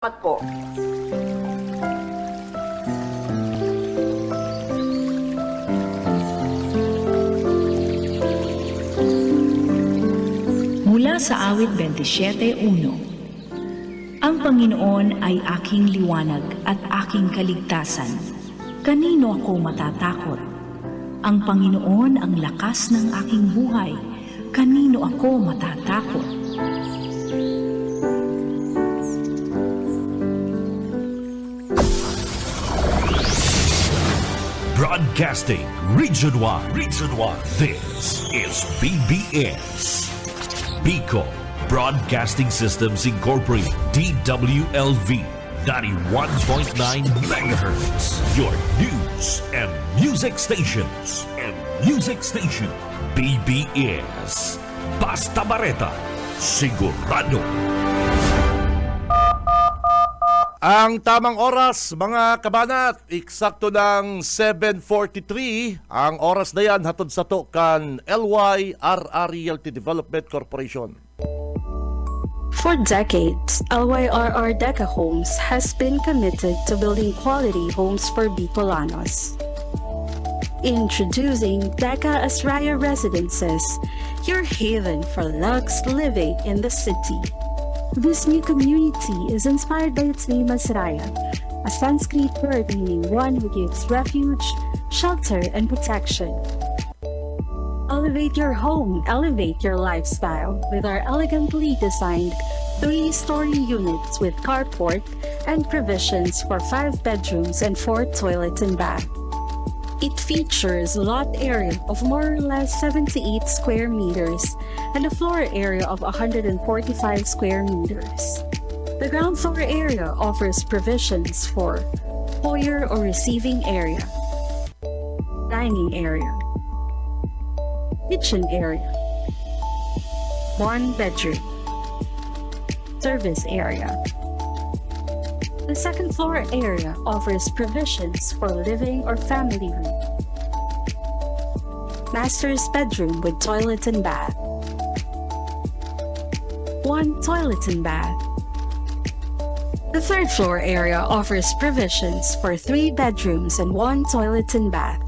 Salamat po. Mula sa awit 27:1. Ang Panginoon ay aking liwanag at aking kaligtasan. Kanino ako matatakot? Ang Panginoon ang lakas ng aking buhay. Kanino ako matatakot? Broadcasting Region 1. This is BBS. Bicol Broadcasting Systems Incorporated. DWLV 91.9 MHz. Your news and music stations. BBS. Basta Bareta. Sigurado. Ang tamang oras, mga kabanat, eksakto ng 7:43. Ang oras na yan, hatod sa to kan LYRR Realty Development Corporation. For decades, LYRR Deca Homes has been committed to building quality homes for Bicolanos. Introducing Deca Asraya Residences, your haven for luxe living in the city. This new community is inspired by its name Asraya, a Sanskrit word meaning one who gives refuge, shelter, and protection. Elevate your home, elevate your lifestyle with our elegantly designed 3-story units with carport and provisions for 5 bedrooms and 4 toilets and bath. It features a lot area of more or less 78 square meters and a floor area of 145 square meters. The ground floor area offers provisions for foyer or receiving area, dining area, kitchen area, 1 bedroom, service area. The second floor area offers provisions for living or family room, master's bedroom with toilet and bath, 1 toilet and bath. The third floor area offers provisions for 3 bedrooms and 1 toilet and bath.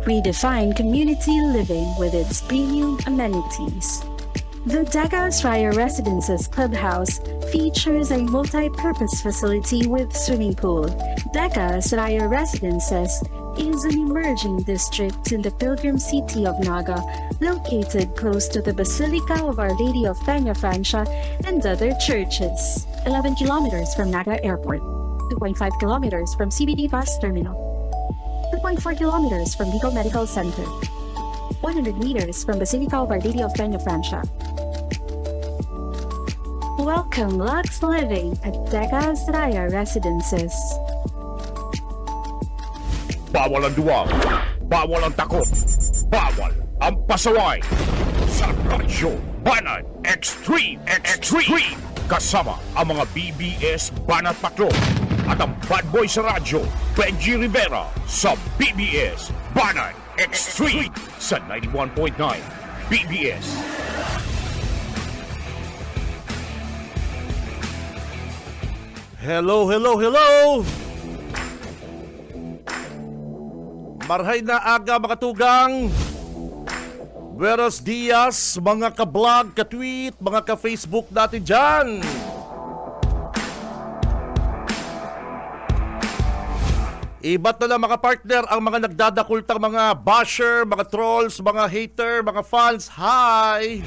Redefined community living with its premium amenities. The Deca Asraya Residences Clubhouse features a multi-purpose facility with swimming pool. Deca Asraya Residences is an emerging district in the pilgrim city of Naga, located close to the Basilica of Our Lady of Peña Francia and other churches. 11 kilometers from Naga Airport, 2.5 kilometers from CBD Bus Terminal, 2.4 kilometers from Bicol Medical Center, 100 meters from Basilica of Our Lady of Peña Francia. Welcome Lux Living at Deca Asraya Residences. Bawal ang duwag, bawal ang takot, bawal ang pasaway. Sa Radyo Banat Extreme kasama ang mga BBS Banat Patrol at ang bad boy sa radyo, Benji Rivera sa BBS Banat Extreme sa 91.9 BBS. Hello! Marhay na aga, mga tugang. Buenos dias, mga ka-vlog, ka-tweet, mga ka-Facebook natin dyan. Iba't na lang, mga partner, ang mga nagdadakultang mga basher, mga trolls, mga hater, mga fans. Hi!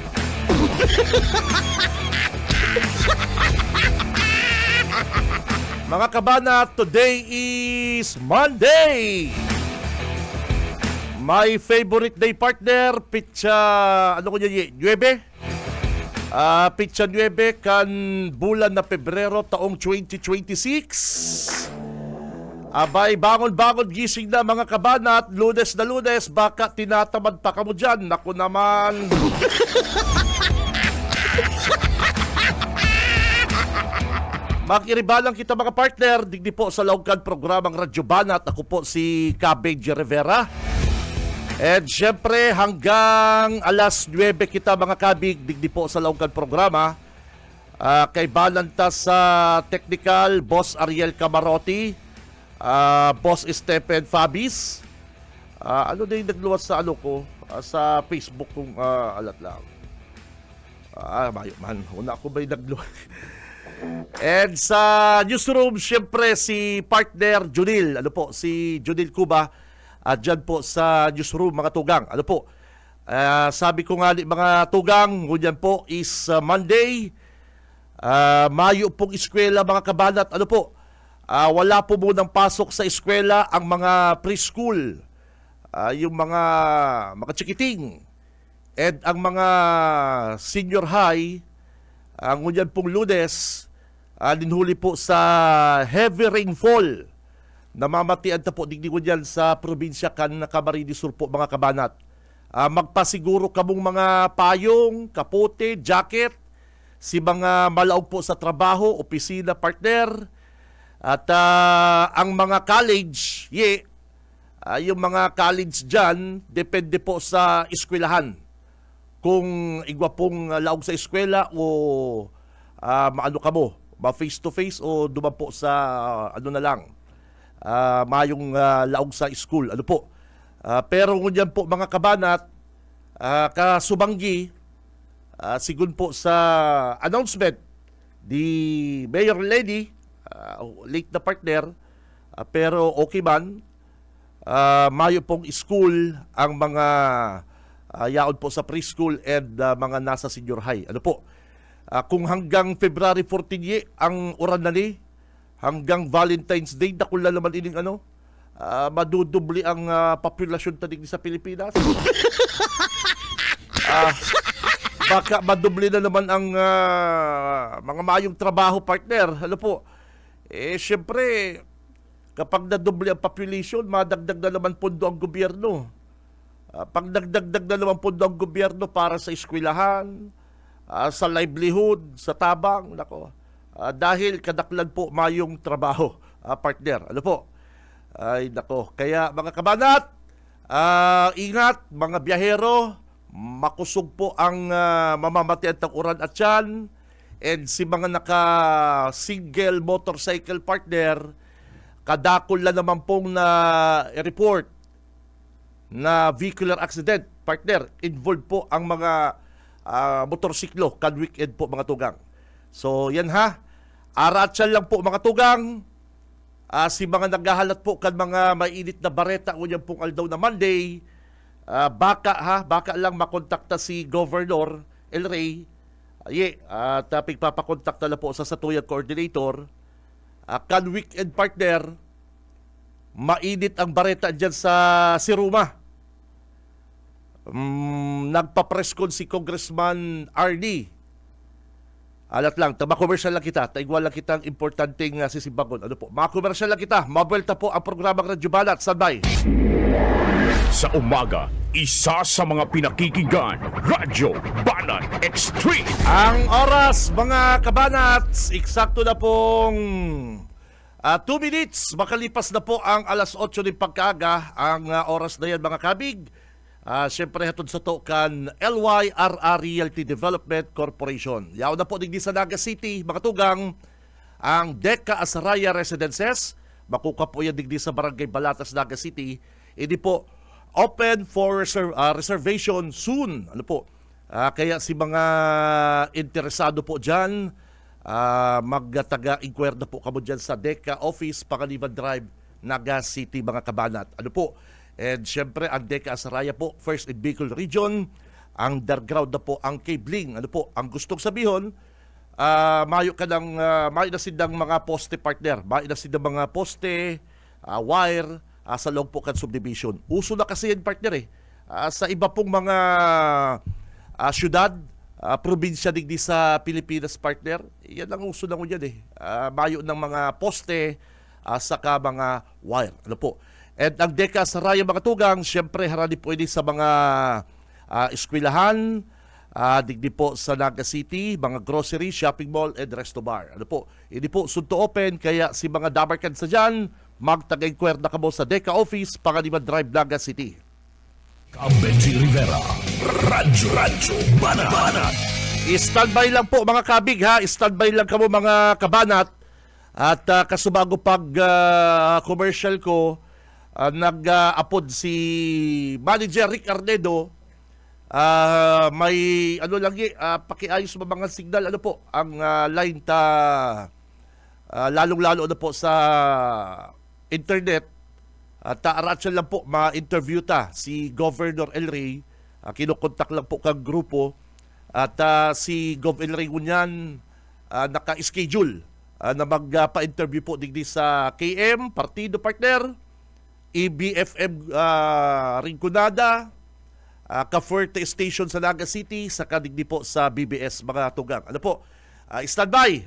Mga kabana, today is Monday. My favorite day, partner, pitsa, ano ko niya, 9? Pitsa 9 kan bulan na Pebrero taong 2026. Abay, bangon-bangon, gising na, mga kabana, at Lunes na Lunes, baka tinatamad pa ka mo dyan. Naku naman. Makiribalang kita, mga partner, digdi po sa laugkan programang Radyo Banat. Ako po si Benji Rivera. And syempre hanggang alas 9 kita, mga kabig, digdi po sa laugkan programa. Kay Balanta sa technical, Boss Ariel Camarotti, Boss Stephen Fabis. Ano na yung nagluwas sa ano ko? Sa Facebook kong alat lang. Mayo man. Una ako ba yung nagluwas? And sa newsroom, syempre si partner Junil. Ano po? Si Junil Cuba. Dyan po sa newsroom, mga tugang. Ano po? Sabi ko nga mga tugang, ngunyan po is Monday. Mayo pong eskwela, mga kabanat. Ano po? Wala po munang pasok sa eskwela ang mga preschool. Yung mga chikiting. And ang mga senior high, ngunyan pong Lunes, linhuli po sa heavy rainfall. Namamatian ta po digdi ngunyan sa probinsya kan Camarines Sur po, mga kabanat. Magpasiguro kamong mga payong, kapote, jacket, si mga malaog po sa trabaho, opisina, partner, at ang mga college, yung mga college dyan, depende po sa eskwelahan. Kung igwa pong laog sa eskwela o maano ka mo, ma-face to face o duman po sa ano na lang, mayong laog sa school. Ano po? Pero ngunyan po, mga kabanat, kasubanggi, sigun po sa announcement di Mayor Lady, late na partner, pero okay man, mayo pong school ang mga yaon po sa preschool and mga nasa senior high. Ano po? Kung hanggang February 14 ang oran na ni, hanggang Valentine's Day, nakula naman ining ano, madudubli ang populasyon tadig sa Pilipinas. Baka madubli na naman ang mga mayong trabaho, partner. Ano po? Siyempre, kapag nadubli ang population, madagdag na naman pondo ang gobyerno. Pag nagdagdag na naman pondo ang gobyerno para sa eskwelahan, sa livelihood, sa tabang, nako. Dahil kadaklan po mayong trabaho, partner. Ano po? Ay, nako. Kaya, mga kabanat, ingat, mga biyahero, makusog po ang mamamatian ng uran at tiyan, and si mga naka-single motorcycle partner, kadakol na naman pong na-report na vehicular accident, partner. Involved po ang mga motorsiklo, kan weekend po, mga tugang. So, yan ha. Aratsan lang po, mga tugang. Si mga naghahalat po kan mga mainit na bareta, ngunyan pong aldaw na Monday, baka lang makontakta si Governor El Rey. At pagpapakontakta na po sa Satuyan Coordinator. Kan weekend, partner, mainit ang bareta dyan sa Siruma. Nagpa-press con si Congressman RD. Alat lang, makomersyal lang kita. Taigwa lang kitang importanteng sisibagon. Ano po? Makomersyal lang kita. Mabuelta po ang programang Radyo Banat. Standby. Sa umaga, isa sa mga pinakikinggan, Radyo Banat Extreme. Ang oras, mga kabanats, eksakto na pong 2 minutes. Makalipas na po ang alas 8 ng pagkaaga. Ang oras na yan, mga kabig. Siyempre, hatod sa to kan LYRR Realty Development Corporation. Yaw na po digdi sa Naga City, mga tugang, ang Deca Asaraya Residences. Makuka po yan digdi sa Barangay Balatas, Naga City. Hindi po open for reservation soon. Ano po? Kaya si mga interesado po dyan, magtaga-inquire na po kamo dyan sa Deca Office, Pangaliban Drive, Naga City, mga kabanat. Ano po? And syempre, ang Deca Asaraya po, first in Bicol Region, ang underground na po ang cabling. Ano po? Ang gustong sabihin, mayo ka ng, mayo na sidang mga poste, partner. Mayo na sidang mga poste, wire, sa loob po kan subdivision. Uso na kasi yan, partner sa iba pong mga syudad, probinsya digdi sa Pilipinas, partner, yan ang uso na ko dyan mayo ng mga poste, saka mga wire. Ano po? And ang Deca Asaraya, mga tugang, syempre harani po ini sa mga eskwelahan, digdi po sa Naga City, mga grocery, shopping mall, and resto bar. Ano po? Hindi po sunto open, kaya si mga dabarkan sa dyan, magtag-inquire na kamo sa Deca Office, Pangaliban Drive, Naga City. Benji Rivera, Radyo Banat. I-standby lang po mga kabig ha. I-standby lang kamo mga kabanat. At kasubago pag commercial ko, nag-upload si Manager Rick Arnedo. May ano lang pakiayos mo mga signal ano po ang line ta lalong-lalo na po sa internet. At aratsan lang po ma-interview ta si Governor El Rey. Kinokontak lang po kang grupo. At si Gov. El Rey ngunyan naka-schedule na magpa-interview po digdi sa KM, Partido Partner, EBFM Rinconada, Caforte Station sa Naga City, saka digdi po sa BBS mga tugang. Ano po, standby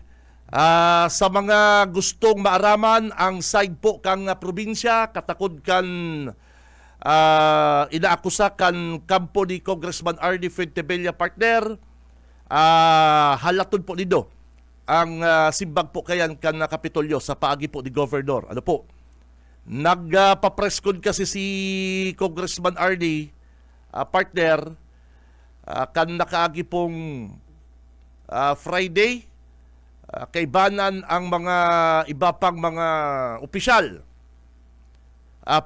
sa mga gustong maaraman ang side po kang probinsya, katakod kan inaakusa kan kampo ni Congressman Arnie Fuentebella partner, halaton po nido ang simbag po kayan kan Kapitolyo sa paagi po ni Governor. Ano po, nagpa-press con kasi si Congressman Arnie partner kan nakaagi pong Friday, kay banan ang mga iba pang mga opisyal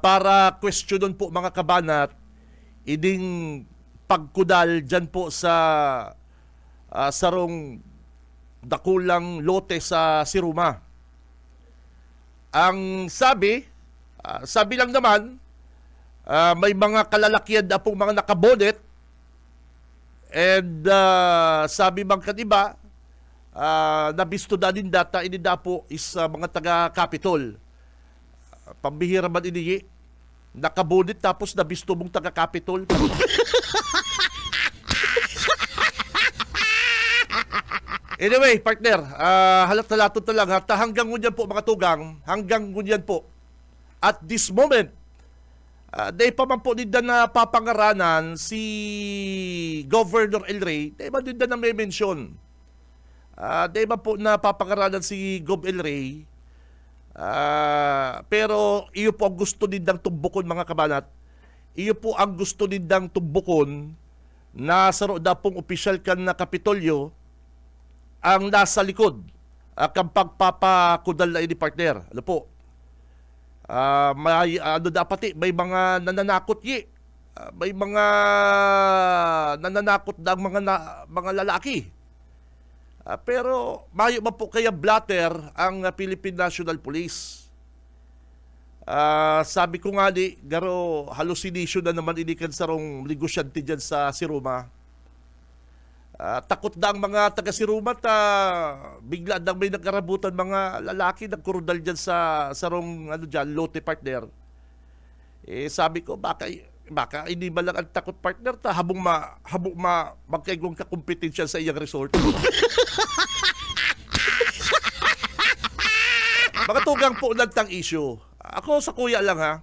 para questionon po mga kabanat iding pagkudal dyan po sa sarong dakulang lote sa Siruma. Ang sabi lang naman, may mga kalalakyan na pong mga nakabonet and sabi bang kaniba, nabisto na din data inida po is mga taga-Capitol. Pambihira man iniyi, nakabunit tapos nabisto mong taga-Capitol. Anyway, partner, halat-halatot na lang. Hanggang ngunyan po mga tugang, hanggang ngunyan po. At this moment, dahil pa man po nila na papangaranan si Governor El Rey, dahil man nila na may mention. Dahil man po na papangaranan si Gov. El Rey, pero iyo po ang gusto nindang tumbukon mga kabanat. Iyo po ang gusto nindang tumbukon na saro da pong opisyal kan na Kapitolyo ang nasa likod kang pagpapakudal na ini partner. Ano po? May ano dapat may mga nananakot may mga nananakot ng mga lalaki. Pero mayo ba po kaya blatter ang Philippine National Police? Sabi ko nga di, garo hallucination na naman inikan sarong negosyante dyan sa Siruma. Takot na ang mga taga-Siruma bigla nang may nagkarabutan mga lalaki nagkurudal dyan sa sarong lote partner. Sabi ko baka hindi ba lang ang takot partner habong magkaigong kakumpetensya sa iyang resort. Mga tugang po nagtang issue. Ako sa kuya lang ha.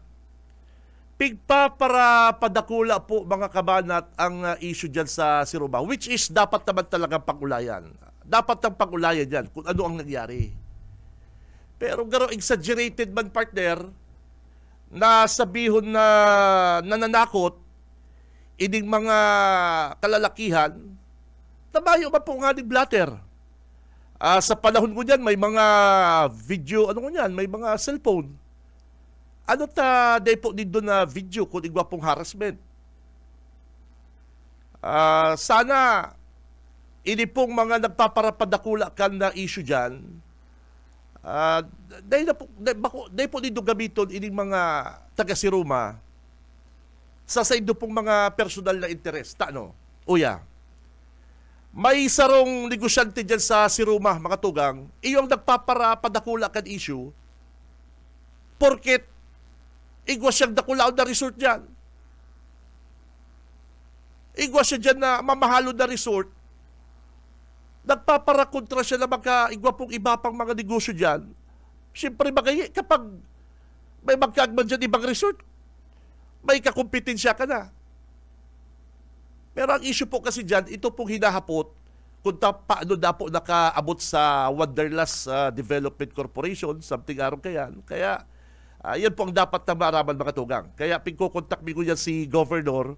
Pigpa para padakula po mga kabanat ang issue dyan sa Siruma, which is dapat naman talagang pag-ulayan. Dapat ang pag-ulayan dyan kung ano ang nangyari. Pero garo exaggerated man partner na sabihon na nananakot ining mga kalalakihan, tabayo ba po nga ni blatter? Sa panahon ko dyan, may mga video, may mga cellphone. Ano day po dito na video kung igwa pong harassment? Sana ini pong mga nagpaparapadakula kan na issue dyan, dahil po dito gamiton ining mga taga-Siruma sa saido pong mga personal na interes. Uya. May sarong negosyante dyan sa Siruma, mga tugang, iyong nagpaparapadakula kan issue, porket igwa siyang dakulaw na resort dyan. Igwa siya dyan na mamahalo na resort. Nagpaparakontra siya na igwa pong iba pang mga negosyo dyan. Siyempre kapag may magkagman dyan ibang resort, may kakumpetensya ka na. Pero ang issue po kasi dyan, ito pong hinahapot kung paano na po nakaabot sa Wanderlust Development Corporation, something arong kayan. Kaya, yan po ang dapat na maaraman mga tugang. Kaya pingko-contact ko yan si Governor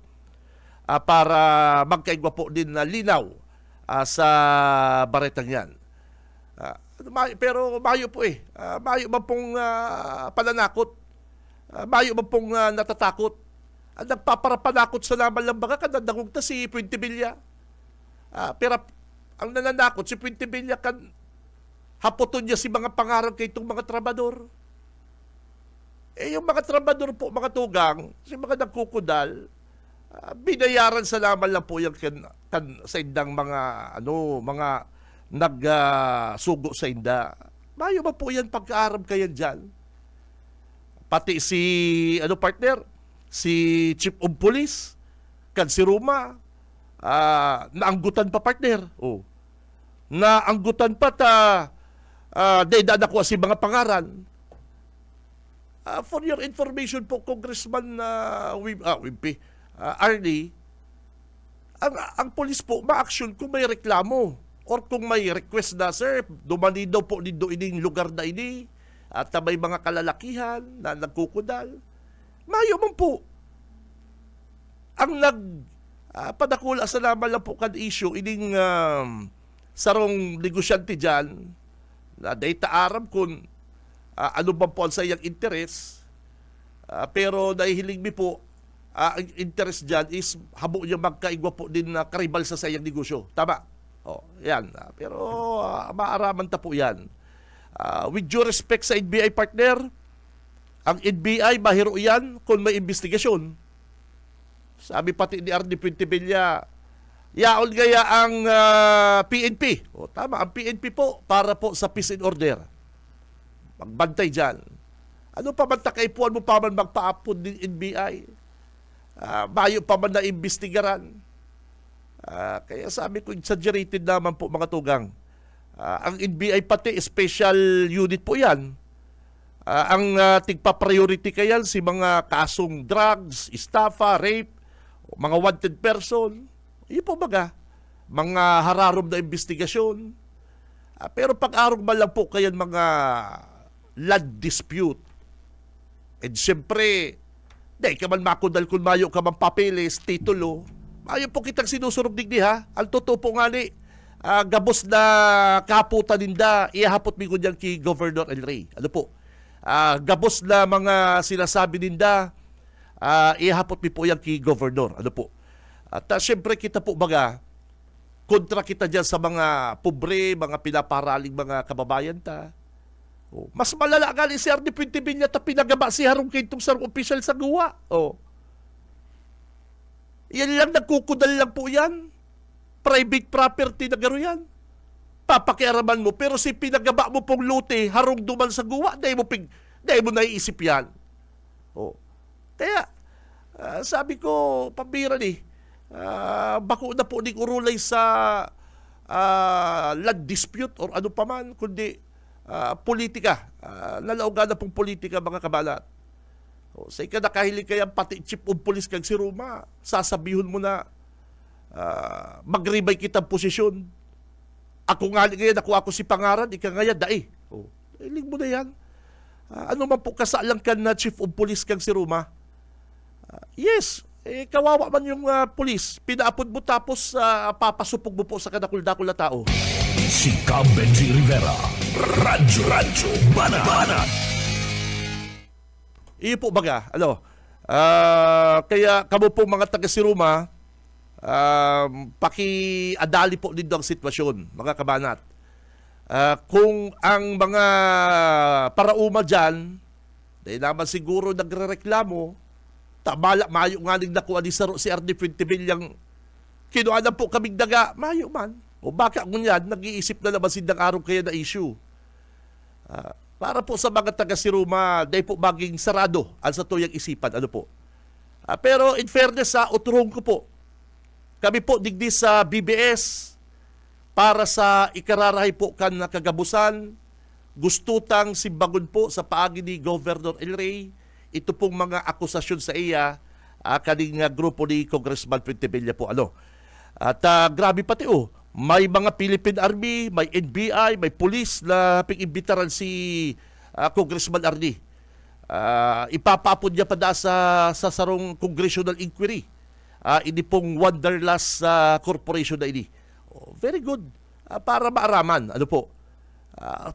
para magkaigwa po din na linaw sa baretang yan. Pero mayo po eh. Mayo ba pong pananakot? Mayo ba pong natatakot? Ang nagpaparapanakot sa laman lang baga kanandangog na si Puente Villa. Pero ang nananakot si Puente Villa kan hapoton niya si mga pangarang kay itong mga trabador. Yung mga trabador po, mga tugang, si mga nagkukudal, binayaran sa laman lang po yung sa indang mga nagsugo sa inda. Mayo ba po yan pagkaaram kayan dyan? Pati si partner, si Chief of Police, kan si Ruma, naanggutan pa partner. Naanggutan pa dahil nakuha si mga pangaran. For your information po, Congressman Wimpy, Arnie, ang polis po ma-action kung may reklamo or kung may request na, sir, dumani daw po dito ining lugar na ini at may mga kalalakihan na nagkukudal. Mayo man po. Ang padakula sa naman lang po kan issue ining sarong negosyante dyan na data aram kung ano ba po ang sayang interest, pero nahihiling mi po ang interest dyan is habo niya magkaigwa po din na karibal sa sayang negosyo. Tama? Yan. Pero maaraman ta po yan. With due respect sa NBI partner, ang NBI mahiro yan kung may investigasyon. Sabi pati ni Arnie Puente Villa, yaon gaya ang PNP. Tama, ang PNP po para po sa peace and order. Magbantay dyan. Ano pa man takaipuan mo pa man magpaapod ng NBI? Bayo pa man na imbestigaran. Kaya sabi ko, exaggerated naman po mga tugang. Ang NBI pati, special unit po yan. Ang tigpa-priority kayan si mga kasong drugs, estafa, rape, mga wanted person. Yun po baga, mga hararom na investigasyon. Pero pag-arog man lang po kayan mga land dispute. And siyempre, dahil ka man makudal kung mayo ka man papeles, titulo, mayo po kitang sinusurog digdi ha. Ang totoo po nga ni, gabos na kaputan ninda, ihapot mi ko dyan kay Governor El Rey. Ano po? Gabos na mga sinasabi ninda, ihapot mi po yan kay Governor. Ano po? At siyempre kita po baga, kontra kita dyan sa mga pobre, mga pinaparaling mga kababayan ta. Mas malala nga ni si Arnie Puente Villa ta pinagaba si harong kintong sarong opisyal sa guwa. Yan lang, nagkukudal lang po yan. Private property na garo yan. Papakiaraman mo, pero si pinagaba mo pong lote, harong duman sa guwa, dahil mo naiisip yan. Kaya, sabi ko, pambira ni, bako na po di urulay sa land dispute or ano pa man, kundi politika. Nalaugan na pong politika, mga kabalat. Sa ikanakahiling kaya pati chief of police kag si Ruma, sasabihon mo na magribay kitang posisyon. Ako nga ngayon, ako si pangaran, ika ngayon, dae. Ilig mo na yan. Ano man po kasalang ka na chief of police kag si Ruma? Yes, kawawa man yung police. Pinaapod mo tapos papasupog mo po sa kadakul-dakul na tao. Si Benji Rivera, Radyo Banat. Iyo po baga, kaya kamo po mga taga si Ruma, paki-adali po din ang sitwasyon, mga kabanat. Kung ang mga parauma dyan, dahil naman siguro nagre-reklamo, tamala, mayo nga ning nakuha ni si Arnie Puente Villa, kinuha po kaming daga, mayo man. O baka ngunyan, nag-iisip na naman sindang araw kaya na issue. Para po sa mga taga si Ruma, dahil po maging sarado ang sa tuyang isipan. Ano po? Pero in fairness, uturong ko po, kami po digdi sa BBS para sa ikararahay po kan na kagabusan, gustutang simbagon po sa paagi ni Governor El Rey, ito pong mga akusasyon sa iya, kaning grupo ni Congressman Puente Villa po. At grabe pati may mga Philippine Army, may NBI, may police na ping-imbitaran si Congressman Arnie. Ipapapod niya pa sa sarong congressional inquiry. Ini pong Wanderlust Corporation na ini. Very good. Para maaraman. Ano po?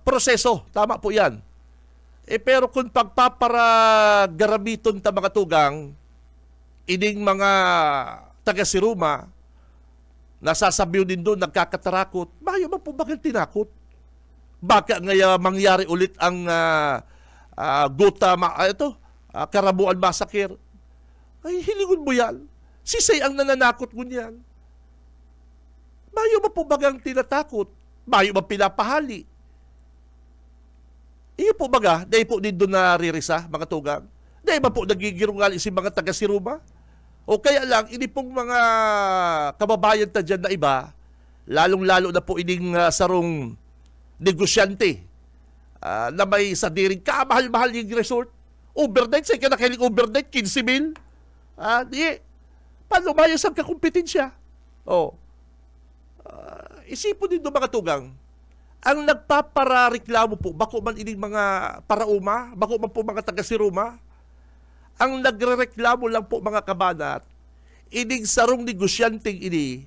Proseso. Tama po yan. Pero kung pagpaparagarabiton ta mga tugang, ining mga taga-Siruma, nasasabiw din doon, nagkakatarakot, mayo man po bakit tinakot? Baka ngaya mangyari ulit ang Karabuan Massacre? Ay, hilingon mo yan. Sisay ang nananakot mo niyan. Mayo man po bagang tinatakot? Mayo man pinapahali? Iyo po baga, dahil po din doon naririsa, mga tugang? Dahil ba po nagigirungali si mga taga-Siruma? O kaya lang, ini pong mga kababayan ta dyan na iba, lalong-lalo na po ining sarong negosyante na may sadiring kamahal-mahal yung resort. Overnight, sa'yo ka nakiling overnight, 15,000. Di, paano mayos ang kakumpetensya? Isipon din doon mga tugang, ang nagpaparareklamo po, bako man ining mga parauma, bako man po mga taga-Siruma, ang nagrereklamo lang po mga kabanat, ining sarong negosyanteng ini,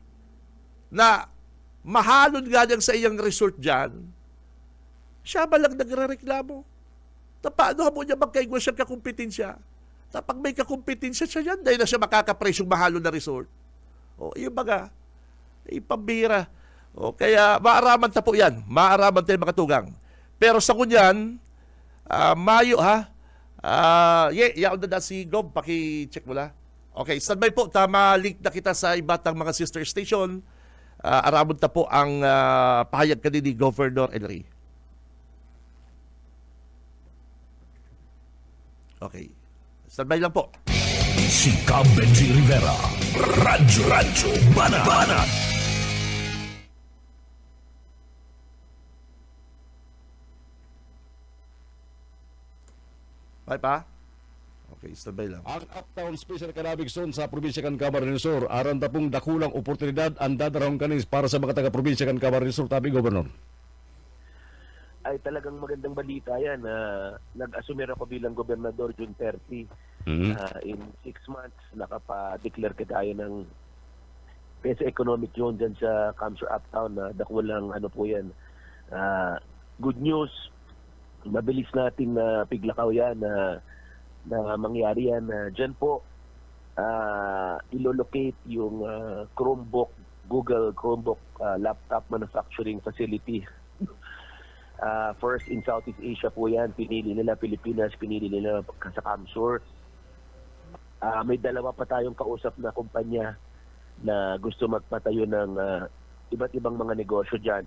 na mahalon nga niyang sa iyang resort dyan, siya ba lang nagrereklamo? Na paano mo niya magkaigwa siyang kakumpetensya? Na pag may kakumpetensya siya yan, dahil na siya makakapresyong mahalon na resort. Yung baga, ipambira. Kaya maaraman ta po yan. Maaraman tayo mga tugang. Pero sa kunyan, Mayo ha. Yaon na si Gob. Paki-check mo la. Okay, standby po. Tama, link na kita sa ibatang mga sister station. Aramon ta po ang pahayag ka ni Governor Elry. Okay. Standby lang po. Si Cab Benji Rivera. Radyo Banat. Bye pa? Okay, standby lang. Ang Uptown Special Economic Zone sa probinsya kan Camarines Sur, aran ta pong dakulang oportunidad ang dadarahong kanis para sa mga taga-probinsya kan Camarines Sur, tabi Gobernador. Ay talagang magandang balita yan. Nag-assume ako bilang gobernador June 30. In 6 months, nakapa-declare ka tayo ng PESA Economic Zone dyan sa Camsur Uptown. Dakulang ano po yan. Good news. Mabilis nating piglakaw yan na mangyari yan. Dyan po, ilolocate yung Chromebook, Google Chromebook laptop manufacturing facility. First in Southeast Asia po yan. Pinili nila Pilipinas, pinili nila sa Camsur. May dalawa pa tayong kausap na kumpanya na gusto magpatayo ng iba't ibang mga negosyo dyan.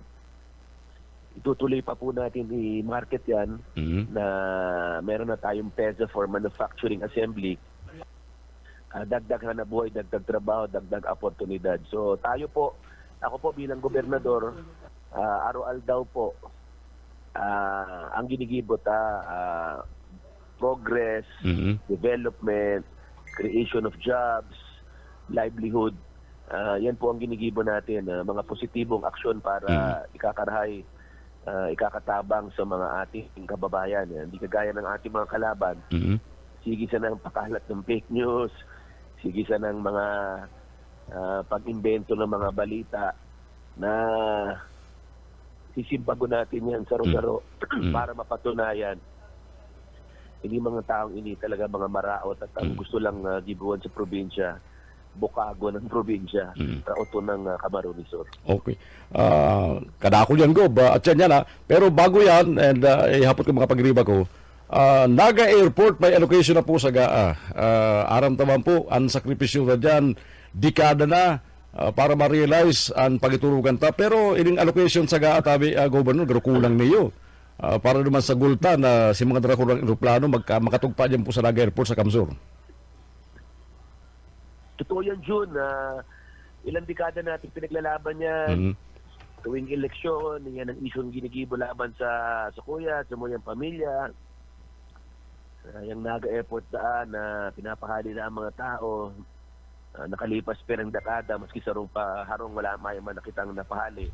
Itutuloy pa po natin i-market yan na meron na tayong PESA for manufacturing assembly. Dagdag hanabuhay, dagdag trabaho, dagdag oportunidad. So tayo po, ako po bilang gobernador, araw-al daw po, ang ginigibot progress, development, creation of jobs, livelihood. Yan po ang ginigibo natin, mga positibong aksyon para ikakatabang sa mga ating kababayan. Hindi kagaya ng ating mga kalaban. Sige sa ng pakalat ng fake news, sige sa ng mga pag-imbento ng mga balita na sisimbago natin yan saro-saro para mapatunayan hindi mga taong ini talaga mga maraot at ang gusto lang gibuan sa probinsya, bukago ng probinsya, rauto ng Camarines Sur. Okay. Kadakol yan, Gob. At yan yan, pero bago yan, and ihapot ko mga pagriba ko, Naga Airport may allocation na po sa GAA. Aram taman po, ang sakripisyo na dyan, dekada na, para ma-realize ang pagiturugan ta. Pero ining allocation sa GAA, tabi, Governor, pero kulang niyo. Para naman sa gulta na si mga darakurang aeroplano makatugpa dyan po sa Naga Airport sa Camsur. Totoo yan, June. Ilang dekada natin pinaglalaban yan. Tuwing eleksyon, yan ang isyong ginigibo laban sa kuya, sa mga pamilya. Yung Naga Airport daan na pinapahali na ang mga tao. Nakalipas pa ng dekada, maski sa harong wala man nakitang napahali.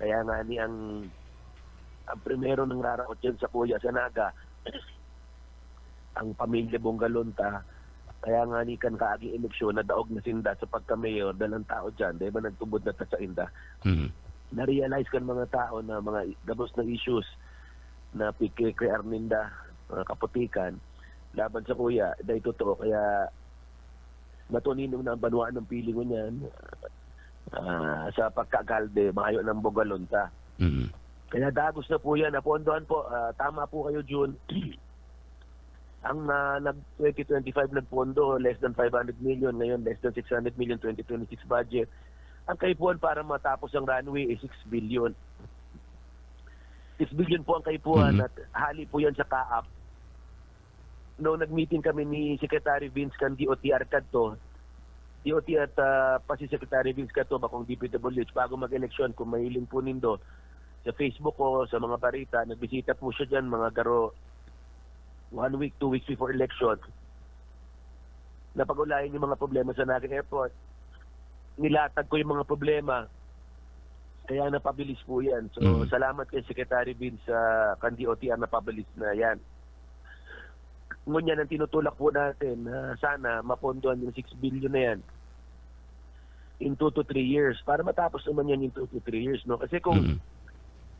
Kaya nga ni ang primero ng raraot dyan sa kuya sa Naga, ang pamilya Bongalonta, Kaya nga ni kan kaagi eleksyon na daog na sinda sa pagka-mayor dalang tao dyan, di ba nagtubod na ta sa inda. Na-realize kan mga tao na mga gabos na issues na pikikrear ninda, mga kaputikan, laban sa kuya, dahil totoo. Kaya matuninong na ang banwaan ng piling mo niyan sa pagkakalde, maayo ng Bogalonta. Kaya dagos na po yan. Napondohan po, tama po kayo, June. Ang 2025 nagpondo, less than 500 million. Ngayon, less than 600 million 2026 budget. Ang kaipuan para matapos ang runway is 6 billion. 6 billion po ang kaipuan at hali po yan sa kaap. Noong nag-meeting kami ni Secretary Vince kan DOTR kadto, DOT at pa si Secretary Vince kadto bakong DPWH bago mag-eleksyon, kung mahiling po nindo sa Facebook ko, sa mga barita, nagbisita po siya dyan mga garo 1 week, 2 weeks before election. Napag-ulayan yung mga problema sa Naga Airport. Nilatag ko yung mga problema. Kaya napabilis po yan. So, salamat kay Secretary Vince sa DOTR na pabilis na yan. Ngunyan ang tinutulak po natin na sana mapondohan yung 6 billion na yan in 2 to 3 years para matapos naman yan in 2 to 3 years. No? Kasi kung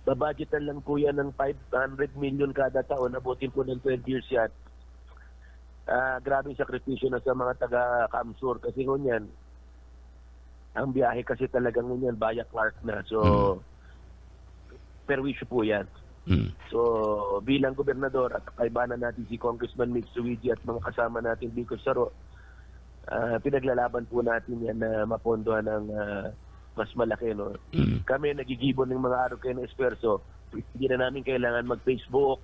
babudgetan lang po yan ng 500 million kada taon, abutin po ng 12 years yan. Grabing sakripisyo na sa mga taga-Kamsur kasi ngunyan, ang biyahe kasi talagang ngunyan, Baya Clark na. So, perwisyo po yan. So, bilang gobernador at kaibanan natin si Congressman Mitsubishi at mga kasama natin Bicol Saro, pinaglalaban po natin yan na mapondohan ng mas malaki. No? Kami nagigibon ng mga araw kayo ng esperso, hindi na namin kailangan mag-Facebook,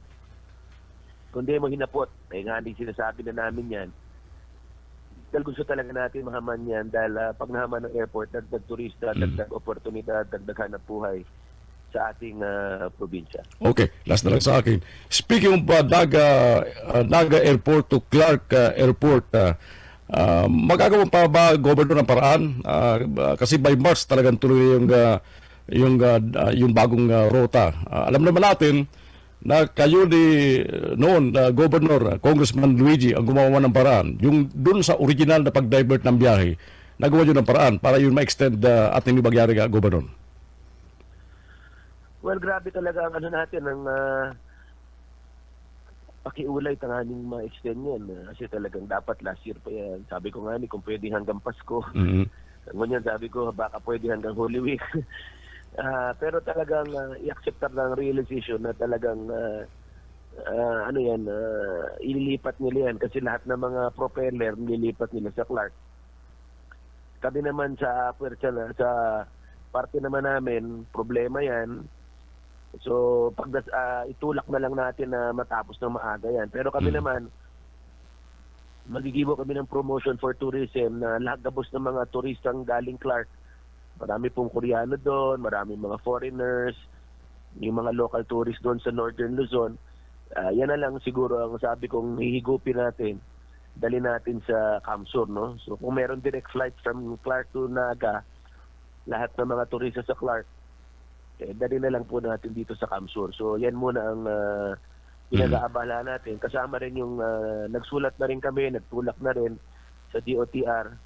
kundi maghinapot. Eh nga din sinasabi na namin yan. Dahil gusto talaga natin mahaman yan dahil pag nahaman ng airport, dagdag turista, dagdag oportunidad, dagdag hanap buhay sa ating probinsya. Okay, last na lang sa akin. Speaking of Naga Airport to Clark Airport, magagawa pa ba Governor ng paraan? Kasi by March talagang tuloy yung bagong rota. Alam naman natin na kayo noon, Governor, Congressman Luigi, ang gumawa ng paraan. Yung dun sa original na pag-divert ng biyahe, nagawa yun ng paraan para yun ma-extend at hindi magyari ka, Governor. Well, grabe talaga ang natin, ang pakiulay tanganing ma-extend yan. Kasi talagang dapat last year pa yan. Sabi ko nga kung pwede hanggang Pasko. Ngunyan sabi ko, baka pwede hanggang Holy Week. Pero talagang i-accept ng realization na talagang ililipat nila yan. Kasi lahat ng mga propeller nililipat nila sa Clark. Kami naman sa puwersa na, sa parte naman namin, problema yan. So, pag itulak na lang natin na matapos ng maaga yan. Pero kami naman, magigibo kami ng promotion for tourism na lahat gabos ng mga turistang galing Clark. Marami pong Koreano doon, marami mga foreigners, yung mga local tourists doon sa Northern Luzon. Yan na lang siguro ang sabi kong hihigupin natin, dali natin sa Kamsur. No? So, kung meron direct flight from Clark to Naga, lahat ng mga turista sa Clark, dali na lang po natin dito sa Kamsur. So, yan muna ang pinag-aabala natin. Kasama rin yung nagsulat na rin kami, nagtulak na rin sa DOTR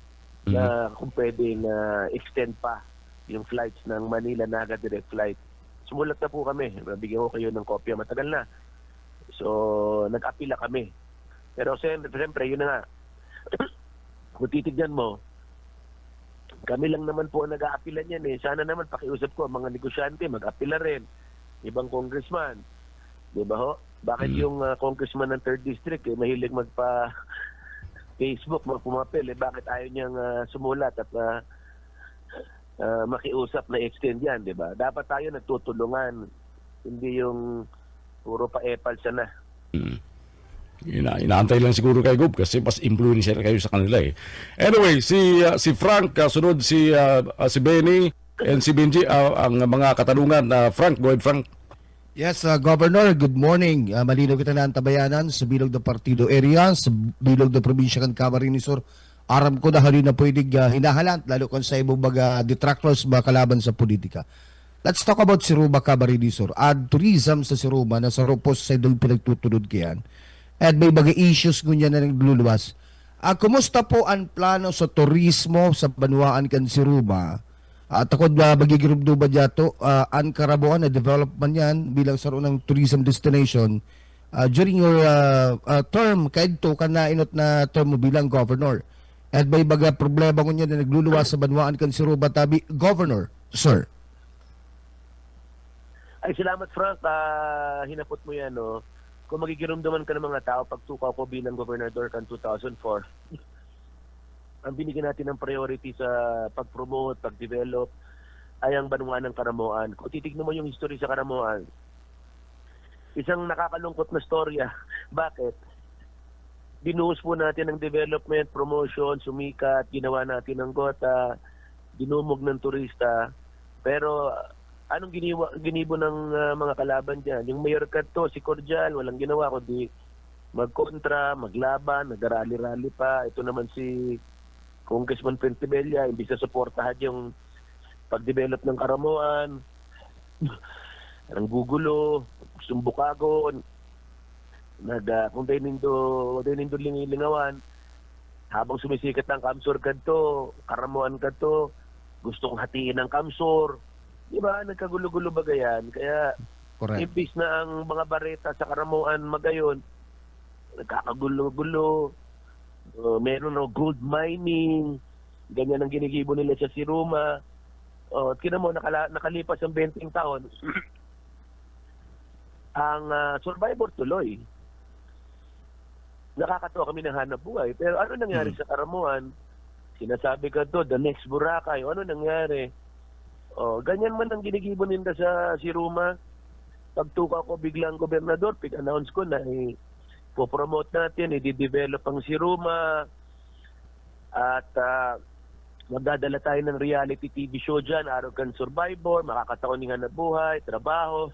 na kung pwedeng extend pa yung flights ng Manila-Naga direct flight. Sumulat na po kami. Bigyan ko kayo ng kopya. Matagal na. So, nag-apila kami. Pero siyempre, yun na nga. Kung titignan mo, kami lang naman po nag-aapilan yan eh. Sana naman pakiusap ko ang mga negosyante, mag-apila rin. Ibang congressman. Di ba ho? Bakit yung congressman ng 3rd District mahilig magpa-Facebook, magpumapil? Bakit ayaw niyang sumulat at makiusap na extend yan? Di ba? Dapat tayo nagtutulungan. Hindi yung puro pa-epal siya na. Inaantay lang siguro kay Gob kasi mas influencer kayo sa kanila eh. Anyway, si Frank, sunod si Benny and si Benji, ang mga katanungan. Frank, go ahead Frank. Yes, Governor, good morning. Malinaw kita na ang tabayanan sa bilog ng partido area, sa bilog ng probinsya kan Camarines Sur. Aram ko na halina pwedeng hinahalant, lalo kung sa ibang mga detractors ba kalaban sa politika. Let's talk about Siruma Camarines Sur. Ad tourism sa Siruma na sa Ropos sa idong pinagtutunod kayan. At may bagay issues ngunya na nagluluwas. Kumusta po ang plano sa turismo sa Banwaan Kansiruba? At ako ba magigirubdo ba dito ang Karabuan na development yan bilang sa ng tourism destination during your term kahit to ka na inot na term mo bilang governor. At may baga problema ko niya na nagluluwas sa Banwaan Kansiruba tabi governor, sir. Ay, salamat Frank. Hinapot mo yan, no? Kung magigirumduman ka ng mga tao, pagtukaw ko bilang gobernador kan 2004, ang binigyan natin ng priority sa pag-promote, pag-develop, ay ang Banwaan ng Karamoan. Kung titignan mo yung history sa Karamoan, isang nakakalungkot na storya. Bakit? Binuhos po natin ng development, promotion, sumikat, ginawa natin ng gota, dinumog ng turista, pero anong ginibo ng mga kalaban dyan? Yung mayor kadto, si Cordial, walang ginawa kundi magkontra, maglaban, nagrally-rally pa. Ito naman si Congressman Pentebella, imbis na suportahan yung pag-develop ng Karamoan, ang gugulo, sumbukago, kung day nindo lingawan, habang sumisikat ang Kamsur kadto, Karamoan kadto, gustong hatiin ng Kamsur. Diba, nagkagulo-gulo bagayan. Kaya, Correct. imbis na ang mga bareta sa Karamoan magayon, nagkakagulo-gulo, meron ng gold mining, ganyan ang ginigibo nila sa Siruma. At kina mo, nakalipas ang 20 taon, ang survivor tuloy. Nakakatawa kami ng hanap buhay. Pero ano nangyari sa Karamoan? Sinasabi ka to, the next Boracay. Ano nangyari? Ganyan man ang ginigibo nila sa Siruma. Pagtuka ko biglang gobernador, pig-announce ko na po-promote natin, i-develop ang Siruma at magdadala tayo ng reality TV show dyan, Arrogant Survivor, makakataon ng hanap buhay, trabaho.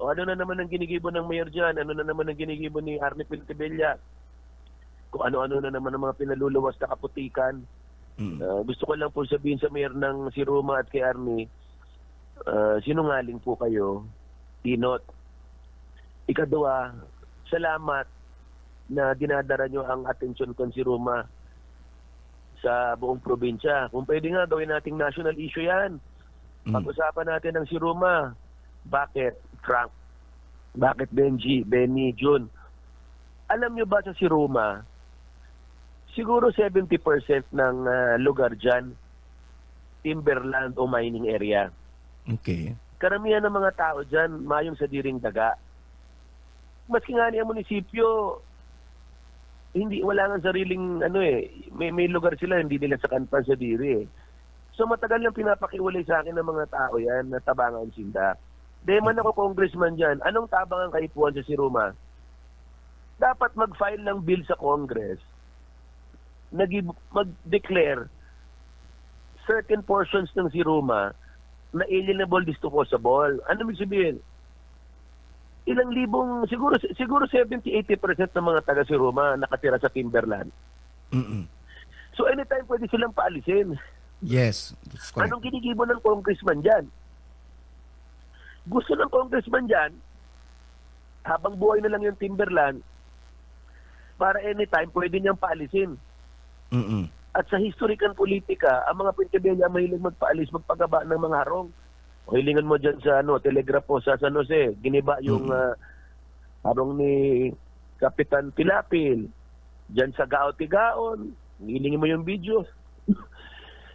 Ano na naman ang ginigibo ng mayor dyan? Ano na naman ang ginigibo ni Arnie Pentebella? Kung ano-ano na naman ang mga pinaluluwas na kaputikan. Gusto ko lang po sabihin sa mayor ng Siruma at kay Arnie, sinungaling po kayo, Tinot. Ikadwa, salamat na dinadara nyo ang atensyon kon Siruma sa buong probinsya. Kung pwede nga, gawin nating national issue yan. Pag-usapan natin ang Siruma. Bakit, Frank? Bakit, Benji, Benny, June? Alam nyo ba sa Siruma, siguro 70% ng lugar dyan, timberland o mining area. Okay. Karamihan ng mga tao dyan, mayong sa diring daga. Maski nga niya munisipyo, wala nga sariling, may lugar sila, hindi nila sa kanpan sa diri. So matagal lang pinapakiwalay sa akin ng mga tao yan na tabangan sinda. Di man ako congressman dyan, anong tabangan kaipuan sa Siruma? Dapat mag-file ng bill sa Congress, mag-declare certain portions ng Siruma na alienable disposable. Ano ibig sabihin? Ilang libong, siguro 70-80% ng mga taga Siruma nakatira sa timberland. So anytime pwede silang paalisin. Yes, that's correct. Anong ginigibo ng congressman dyan? Gusto ng congressman dyan, habang buhay na lang yung timberland, para anytime pwede niyang paalisin. At sa historical politika, ang mga Pentebella mahilig magpaalis, magpagaba ng mga harong. Hilingan mo dyan sa telegrapo sa San Jose, giniba yung harong ni Kapitan Pilapil. Dyan sa Gaot-Tigaon, hilingin mo yung video.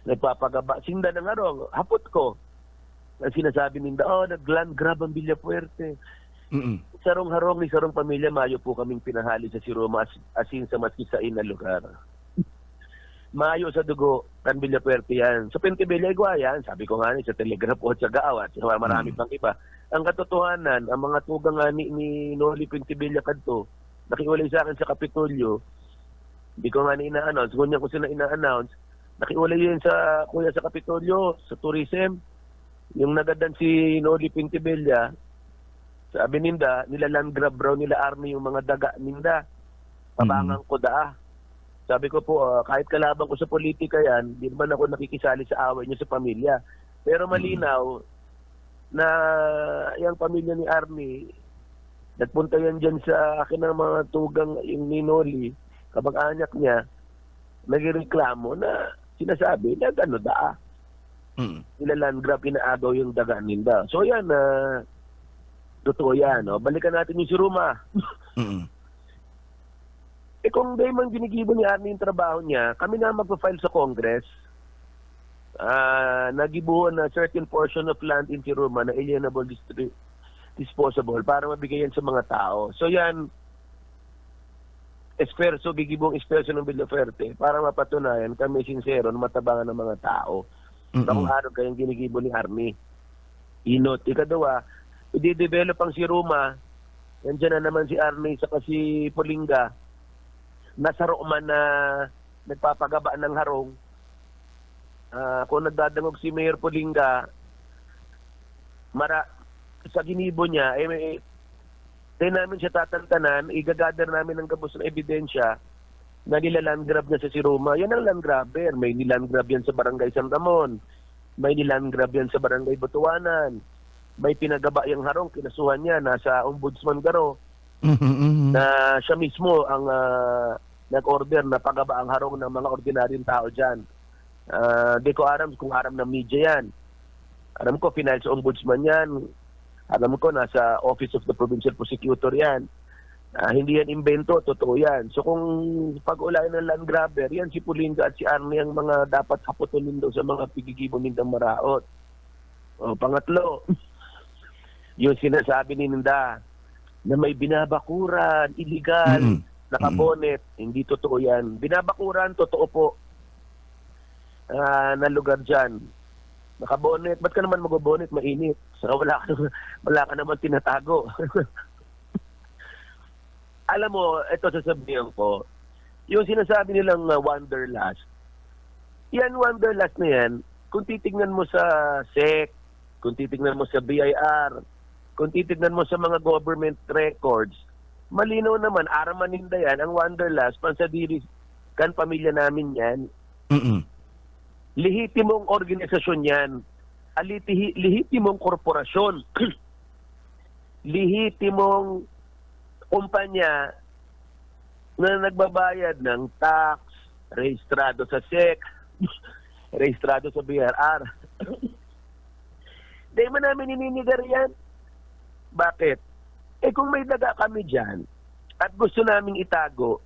Nagpapagaba. Sinda ng harong, hapot ko. Ang sinasabi ninda, nag-land grab ang Villafuerte. Sarong harong ni sarong pamilya, mayo po kaming pinahali sa Siruma asin sa maskisain na lugar. Mayo sa dugo, kan Villafuerte yan. Sa Pentebella, igwa yan. Sabi ko nga sa telegrapo at sa Gaawat, marami pang iba. Ang katotohanan, ang mga tugang ni Noli Pentebella kadto, nakiwalay sa akin sa Kapitolyo, hindi ko nga ina-announce. Ganyan ko sila ina-announce. Nakiwalay yun sa kuya sa Kapitolyo, sa tourism. Yung nagadan si Noli Pentebella, sabi ninda, nila land grab raw nila Army yung mga daga ninda. Pabangang ko daa. Sabi ko po, kahit kalaban ko sa politika yan, di naman ako nakikisali sa away niyo sa pamilya. Pero malinaw na yung pamilya ni Army, nagpunta yan dyan sa akin ng mga tugang yung Ninoli, kamag-anak niya, nagreklamo na sinasabi na gano'n Nilaland grab, inaagaw yung daga ninda. So yan, totoo yan. No? Balikan natin yung si Ruma. Kung di man ginigibo ni Arnie yung trabaho niya, kami na magpa-file sa Congress, nagibuhan na certain portion of land in Tiruma na alienable disposable para mabigay yan sa mga tao. So yan, gigibong esperso ng Bill Oferte para mapatunayan kami sincero na matabangan ng mga tao. Kung araw kayong ginigibo ni Arnie. Inot. Ikadawa, i-develop ang si Ruma, nandiyan na naman si Arnie sa si Polinga, nasa Roma na nagpapagaba ng harong. Kung nagdadangog si Mayor Polinga, sa ginibo niya, tayo namin siya tatantanan, igagather namin ng gabos na ebidensya na nilaland grab niya sa si Roma. Yan ang land grabber. May niland grab yan sa Barangay San Ramon. May niland grab yan sa Barangay Butuanan. May pinagaba yung harong, kinasuhan niya, nasa Ombudsman Garo. Na siya mismo ang nag-order na pagaba ang harong ng mga ordinaryong tao dyan. Di ko aram kung aram ng media yan. Alam ko, final sa Ombudsman yan. Alam ko, nasa Office of the Provincial Prosecutor yan. Hindi yan invento, totoo yan. So kung pag-ulayan ng land grabber, yan si Pulinga at si Arnie ang mga dapat haputunin daw sa mga pigigibon nindang maraot. Pangatlo, yung sinasabi ni Ninda na may binabakuran, illegal, nakabonet, hindi totoo yan. Binabakuran, totoo po, na lugar dyan. Nakabonet, ba't ka naman mag-bonet? Mainit. So wala ka naman tinatago. Alam mo, ito sasabihin ko, yung sinasabi nilang wanderlust, yan wanderlust na yan, kung titignan mo sa SEC, kung titignan mo sa BIR, kung titignan mo sa mga government records, malinaw naman, Aramaninda yan, ang wanderlust, pansadiri, kan pamilya namin yan, lihitimong organisasyon yan, lihitimong korporasyon, lihitimong kumpanya na nagbabayad ng tax, rehistrado sa SEC, rehistrado sa BRR. Di man namin ininigar yan. Bakit? Kung may daga kami dyan at gusto naming itago,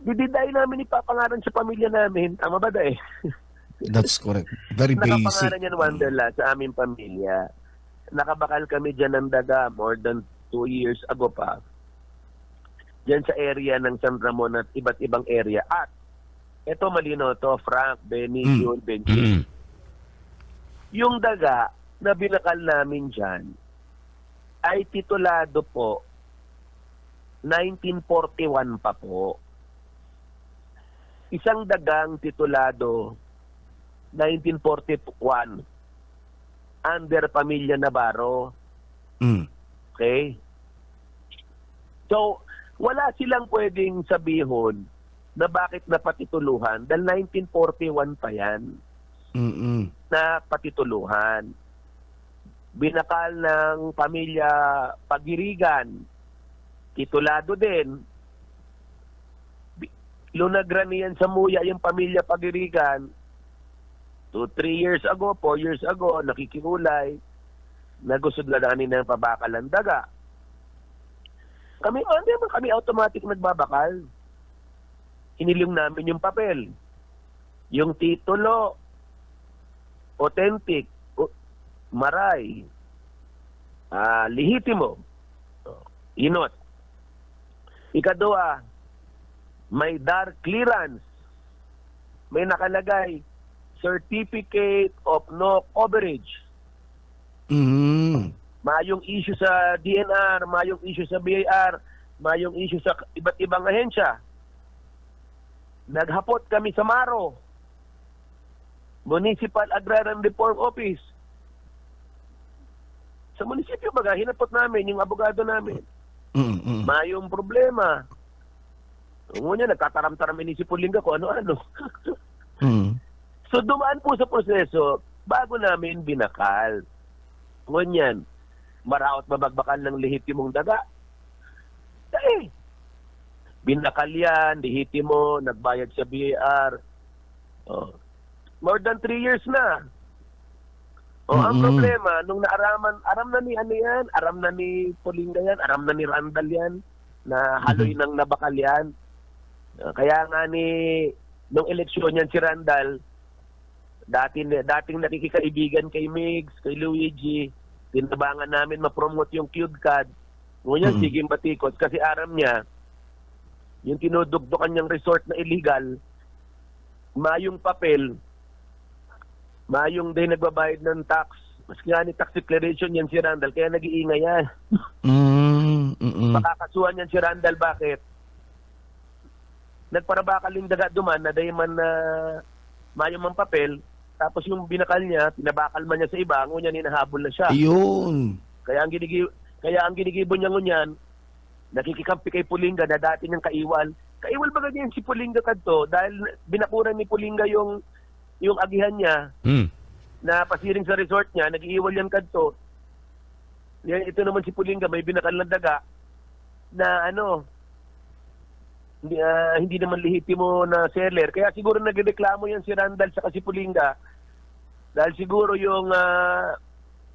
dididay namin ipapangalan sa pamilya namin. Tama ba da That's correct. Very basic. Nakapangalan yan, Wanderla, sa aming pamilya. Nakabakal kami dyan ng daga more than 2 years ago pa. Diyan sa area ng San Ramon at iba't ibang area. At, ito malino to, Frank, Benny, Yul, Benji. Yung daga na binakal namin dyan ay titulado po 1941 pa po. Isang dagang titulado 1941 under Pamilya Navarro. Okay? So, wala silang pwedeng sabihon na bakit napatituluhan dahil 1941 pa yan na patituluhan. Binakal ng Pamilya Pagirigan, titulado din. Lunagranian sa Muya yung Pamilya Pagirigan 2-3 years ago, 4 years ago, nakikiulay, nagusod na ng pabakal ng daga. Kami automatic nagbabakal. Inilyong namin yung papel. Yung titulo, authentic, maray, lehitimo, inot. Ikadua, may dark clearance. May nakalagay, Certificate of No Coverage. Mayong issue sa DNR, mayong issue sa BIR, mayong issue sa iba't ibang ahensya. Naghapot kami sa MARO, Municipal Agrarian Reform Office. Sa munisipyo baga, hinapot namin yung abogado namin. Mayong problema. Ngunyan, nagkataram-taram si Pulinga ko ano-ano. So dumaan po sa proseso bago namin binakal. Binakal yan, lihitimo, nagbayad sa BAR. Oh. More than 3 years na. Ang problema, nung aram na ni ano yan, aram na ni Pulinga yan, aram na ni Randall yan, na haloy ng nabakal yan. Kaya nga nung eleksyon yan si Randall, dating nakikikaibigan kay Migs, kay Luigi, tinabangan namin ma-promote yung QCAD. Ngunyan, sige batikot, kasi aram niya, yung tinudugdukan niyang resort na illegal, mayong papel, mayong din nagbabayad ng tax, maski nga ni tax declaration yan si Randall, kaya nag-iingay yan. Makakasuhan yan si Randall, bakit? Nagparabakal yung daga duman na dahi man na mayong mang papel, tapos yung binakal niya, pinabakal man niya sa iba, ngunyan hinahabol na siya. Ayun. Kaya ang ginigibon niya ngunyan, nakikikampi kay Pulinga na dati niyang kaiwal. Kaiwal ba ganyan si Pulinga kadto dahil binakuran ni Pulinga yung agihan niya na pasiring sa resort niya, nag-iiwal yan kadto. Yan, ito naman si Pulinga, may binakal na daga na hindi naman lehitimo na seller. Kaya siguro nagreklamo yan si Randall sa si Pulinga dahil siguro yung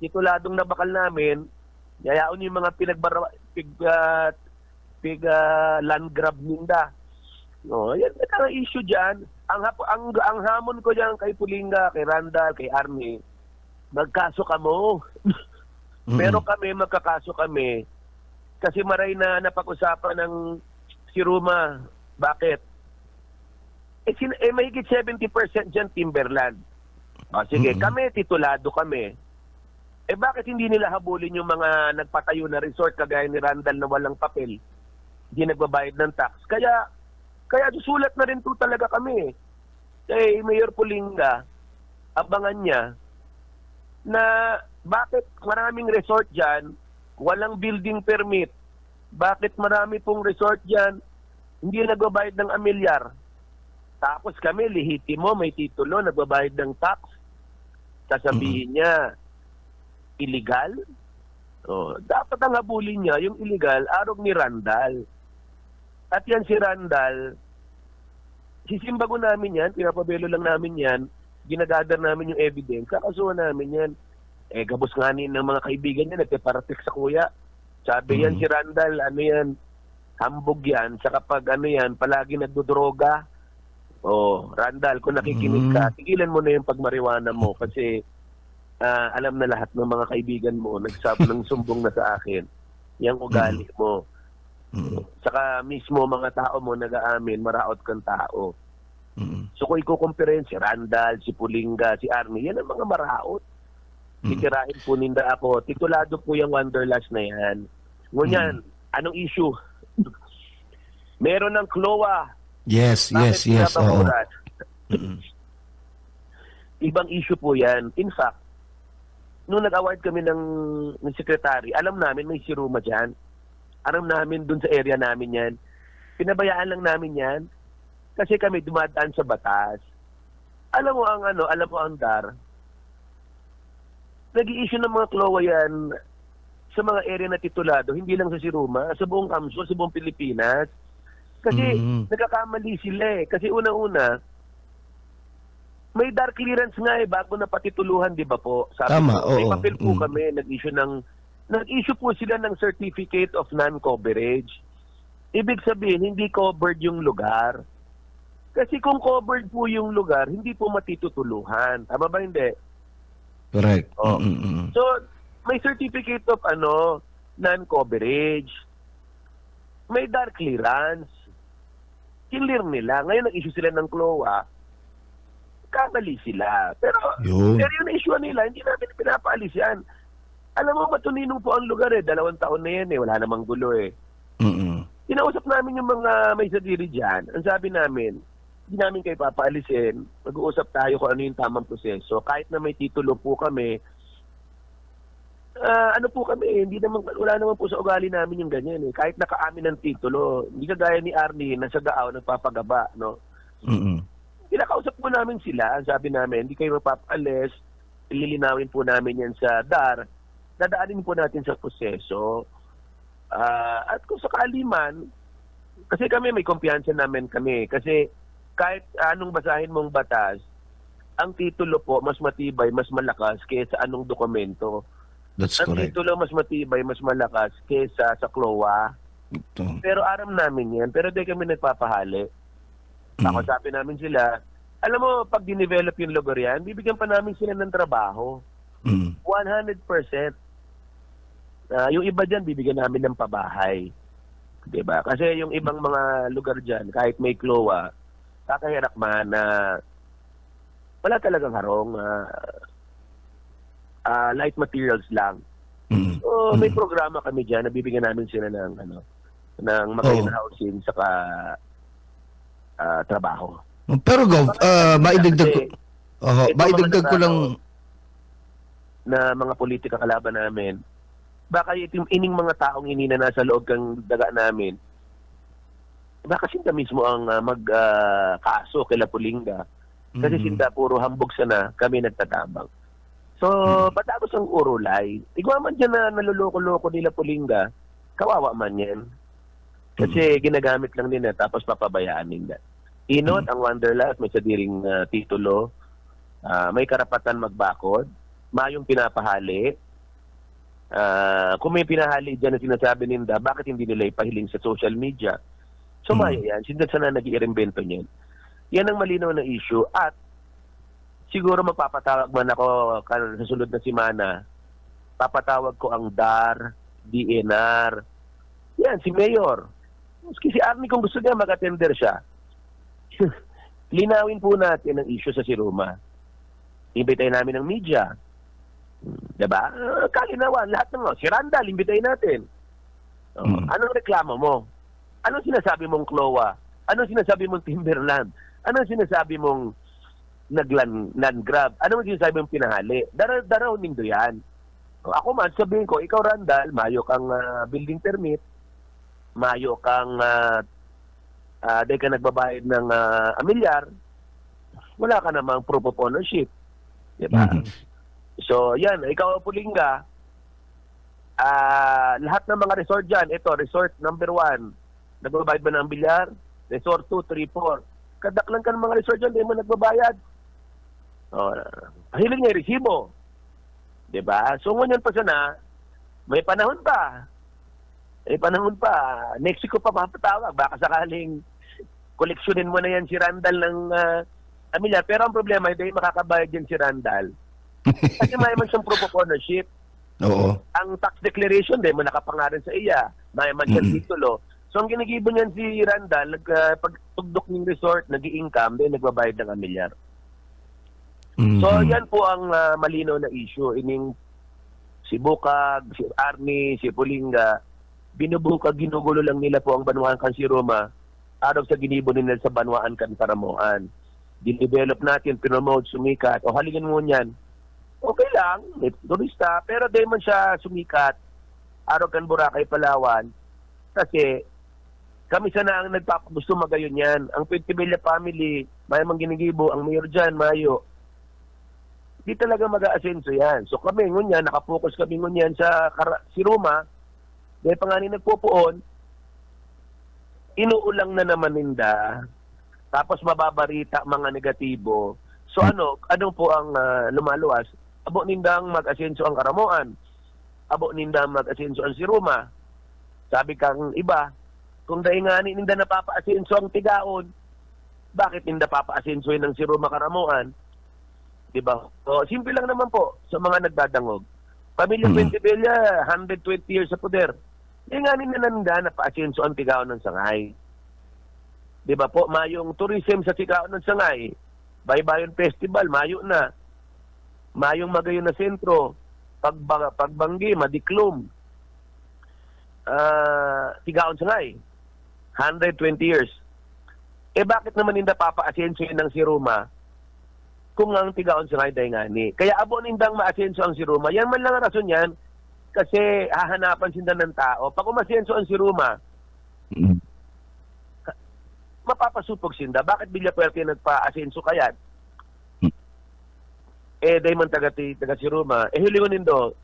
tituladong nabakal namin, yayaon yung mga land grab ninda. Yan ang issue diyan. Ang hamon ko diyan kay Pulinga, kay Randall, kay Army, magkaso kamo. Pero kami magkakaso kami kasi maray na napag-usapan ng si Ruma. Bakit? Mahigit 70% diyan timberland. Sige, kami titulado kami. Bakit hindi nila habulin yung mga nagpatayo na resort kagaya ni Randall na walang papel? Hindi nagbabayad ng tax. Kaya susulat na rin po talaga kami. Kay Mayor Pulinga, abangan niya na bakit maraming resort dyan, walang building permit. Bakit marami pong resort dyan, hindi nagbabayad ng amilyar. Tapos kami, lehitimo, may titulo, nagbabayad ng tax. Sasabihin niya, illegal? Dapat ang habulin niya, yung illegal, arog ni Randall. At yan si Randall, sisimbago namin yan, pinapabelo lang namin yan, ginagather namin yung evidence, kakasuhan namin yan. Gabos nga ng mga kaibigan niya, nagpaparatik sa kuya. Sabi yan si Randall, hambog yan, sa kapag palagi nagdodroga. Randall, kung nakikinig ka, tigilan mo na yung pagmariwana mo kasi alam na lahat ng mga kaibigan mo, ng sumbong na sa akin. Yang ugali mo. Saka mismo mga tao mo nag-aamin, maraot kang tao. So kung ikukumpirahin si Randall, si Pulinga, si Army, yan ang mga maraot. Titirahin po ninda ako. Titulado po yung Wanderlust na yan. Ngunyan, anong issue? Meron ng CLOA. Yes. Oo. Ibang issue po yan. In fact, nung nag-award kami ng secretary, alam namin may si Ruma dyan. Alam namin dun sa area namin yan. Pinabayaan lang namin yan kasi kami dumadaan sa batas. Alam mo ang DAR, nag-i-issue ng mga CLOA yan sa mga area na titulado, hindi lang sa Siruma, sa buong Kamsur, sa buong Pilipinas. Kasi nagkakamali sila eh. Kasi unang-una, may DAR clearance nga bago na patituluhan, di ba po? Sabi Tama, ko, may oo. papel po kami, nag-issue po sila ng Certificate of Non-Coverage. Ibig sabihin, hindi covered yung lugar. Kasi kung covered po yung lugar, hindi po matitutuluhan. Tama ba hindi? Correct. So, may Certificate of Non-Coverage. May DAR clearance. Clear nila. Ngayon, nag-issue sila ng CLOA. Kamali sila. Pero yung issue nila, hindi namin pinapaalis yan. Alam mo, matuninong po ang lugar 2 taon na yan wala namang gulo Kinausap namin yung mga may sadiri dyan. Ang sabi namin, hindi namin kayo papaalisin. Mag-uusap tayo kung ano yung tamang proseso. Kahit na may titulo po kami, wala naman po sa ugali namin yung ganyan Kahit nakaamin ng titulo, hindi kagaya ni Arnie na sa Gaaw nagpapagaba, no? Kinakausap po namin sila. Ang sabi namin, hindi kayo mapapaalis. Ililinawin po namin yan sa DAR. Dadaanin po natin sa proseso. At kung sakali man, Kasi kami may kumpiyansa namin kami. Kasi kahit anong basahin mong batas, ang titulo po mas matibay, mas malakas kaysa anong dokumento. That's Ang correct. titulo mas matibay, mas malakas kaysa sa CLOA. Ito. Pero aram namin yan. Pero di kami nagpapahali. Kakusapin namin sila. Alam mo, pag dinevelop yung lugar yan, bibigyan pa namin sila ng trabaho. Mm. 100%. Yung iba dyan, bibigyan namin ng pabahay. Diba? Kasi yung ibang mga lugar dyan, kahit may CLOA, kakahirak man na wala talagang harong. Light materials lang. Mm. So, may programa kami dyan na bibigyan namin sila ng magayon na housing saka trabaho. Pero Gov, maidagdag ko. Kasi, Maidagdag ko lang. Na mga politika kalaban namin, baka ining mga taong inina nasa loob ng daga namin, baka sinda mismo ang kaso kila Pulinga. Kasi sinda puro hambog sana, kami nagtatabang. So, patapos ang urulay, igwa man dyan na naluloko-loko nila Pulinga, kawawa man yan. Kasi ginagamit lang nila, tapos papabayaan nila. Inot ang Wanderlust, may sadiring titulo, may karapatan magbakod, mayong pinapahali. Kung may pinahali dyan na sinasabi nila, bakit hindi nila ipahiling sa social media? So, maya yan. Sinda sana nag-iimbento niyan. Yan ang malinaw na issue. At siguro magpapatawag man ako sa sunod na simana, papatawag ko ang DAR, DNR. Yan, si Mayor. Maski si Arnie kung gusto niya, mag-attender siya. Linawin po natin ang issue sa Siroma. Imbitayin namin ng media. Diba? Kalinawan, lahat ng si Randall, imbitayin natin. Anong reklamo mo? Anong sinasabi mong CLOA? Anong sinasabi mong Timberland? Anong sinasabi mong nag-land grab? Anong sinasabi mong pinahali? Daraw nindo yan. Ako man, sabihin ko, ikaw Randall, mayo kang building permit, mayo kang dahil ka nagbabayad ng amilyar, wala ka namang proof of ownership. Diba? So, yan. Ikaw, Pulinga, lahat ng mga resort dyan, ito, resort number 1, nagbabayad ba ng amilyar? Resort 2, 3, 4. Kadaklan ka ng mga resort dyan, di mo nagbabayad. Hiling niya resibo. Diba? So, ngunyan pa sana, may panahon pa. Next week ko pa mapatawag. Baka sakaling koleksyonin mo na yan si Randall ng amilyar. Pero ang problema, hindi makakabayad yan si Randall. Kasi may man siyang proof of ownership. Oo. Ang tax declaration, di mo nakapangalan sa iya. May man siyang titulo. So, ang ginigibo niyan si Randall, pagtugdok ng resort, nag-i-income, then nagbabayad ng amilyar. So, yan po ang malinaw na issue. Ining si Bukag, si Arnie, si Pulinga, binubukag, ginugulo lang nila po ang Banwaan kan Siroma araw sa ginibo nila sa Banwaan kan Karamuan. Dinevelop natin, promote, sumikat, o halingin mo niyan. Okay lang, may turista, pero di man siya sumikat araw kan Boracay, Palawan, kasi kami sana ang nagpapagusto magayon yan. Ang Pentibella family, may mang ginigibo, ang mayor dyan, Mayo, di talaga mag-aasenso yan. So kami ngunyan, nakapokus kami ngunyan sa Siroma, dahil pa nga nagpupuon, inuulang na naman ninda, tapos mababarita mga negatibo. So ano po ang lumaluwas? Abo nindang mag-asenso ang Karamuan. Abo nindang mag-asenso ang Siroma. Sabi kang iba, kung dahil nga ninda napapa-asenso ang Tigaon, bakit ninda papa-asenso ng Siroma Karamuan? Diba? So, simple lang naman po sa mga nagdadangog. Pamilya Pentibella, 120 years sa poder. Nga ninda na pa-asenso ang Tigaon ng Sangay. Diba po, mayong tourism sa Tigaon ng Sangay, Baybayon Festival, mayo na. Mayong Magayon na Sentro, Pagbanggi, Madiklum, Tigaon Sangay, 120 years. Bakit naman ninda papa-asenso ng Siroma kung ang Tigaon Sangay dahil nga ni? Kaya abo nindang ma-asenso ang Siroma. Yan man lang ang rason yan, kasi hahanapan sinda ng tao. Pag umasenso ang Siroma, mapapasupog sinda. Bakit Villapuerte nagpa-asenso kaya? Dahil man taga Siroma. Hilingon nindo,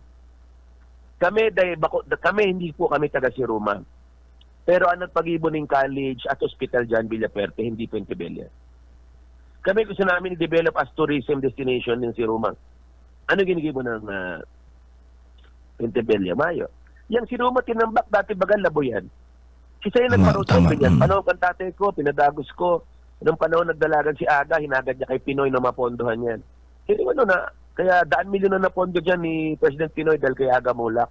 kami hindi po kami taga Siroma. Pero ang nagpag-iboning college at hospital dyan, Villaperte, hindi Pentebella. Kami gusto namin i-develop as tourism destination ng si Roma. Ano ginigibo ng Pentebella? Mayo. Yang si Roma tinambak dati bagal labo yan. Si Sayo nagparoon Tama. yan. Panahon kan tatay ko, pinadagos ko. Noong panahon nagdalagan si Aga, hinagad niya kay Pinoy na mapondohan yan. Hindi ano na, kaya daan milyon na napondo dyan ni President Pinoy dahil kay Aga Mulak.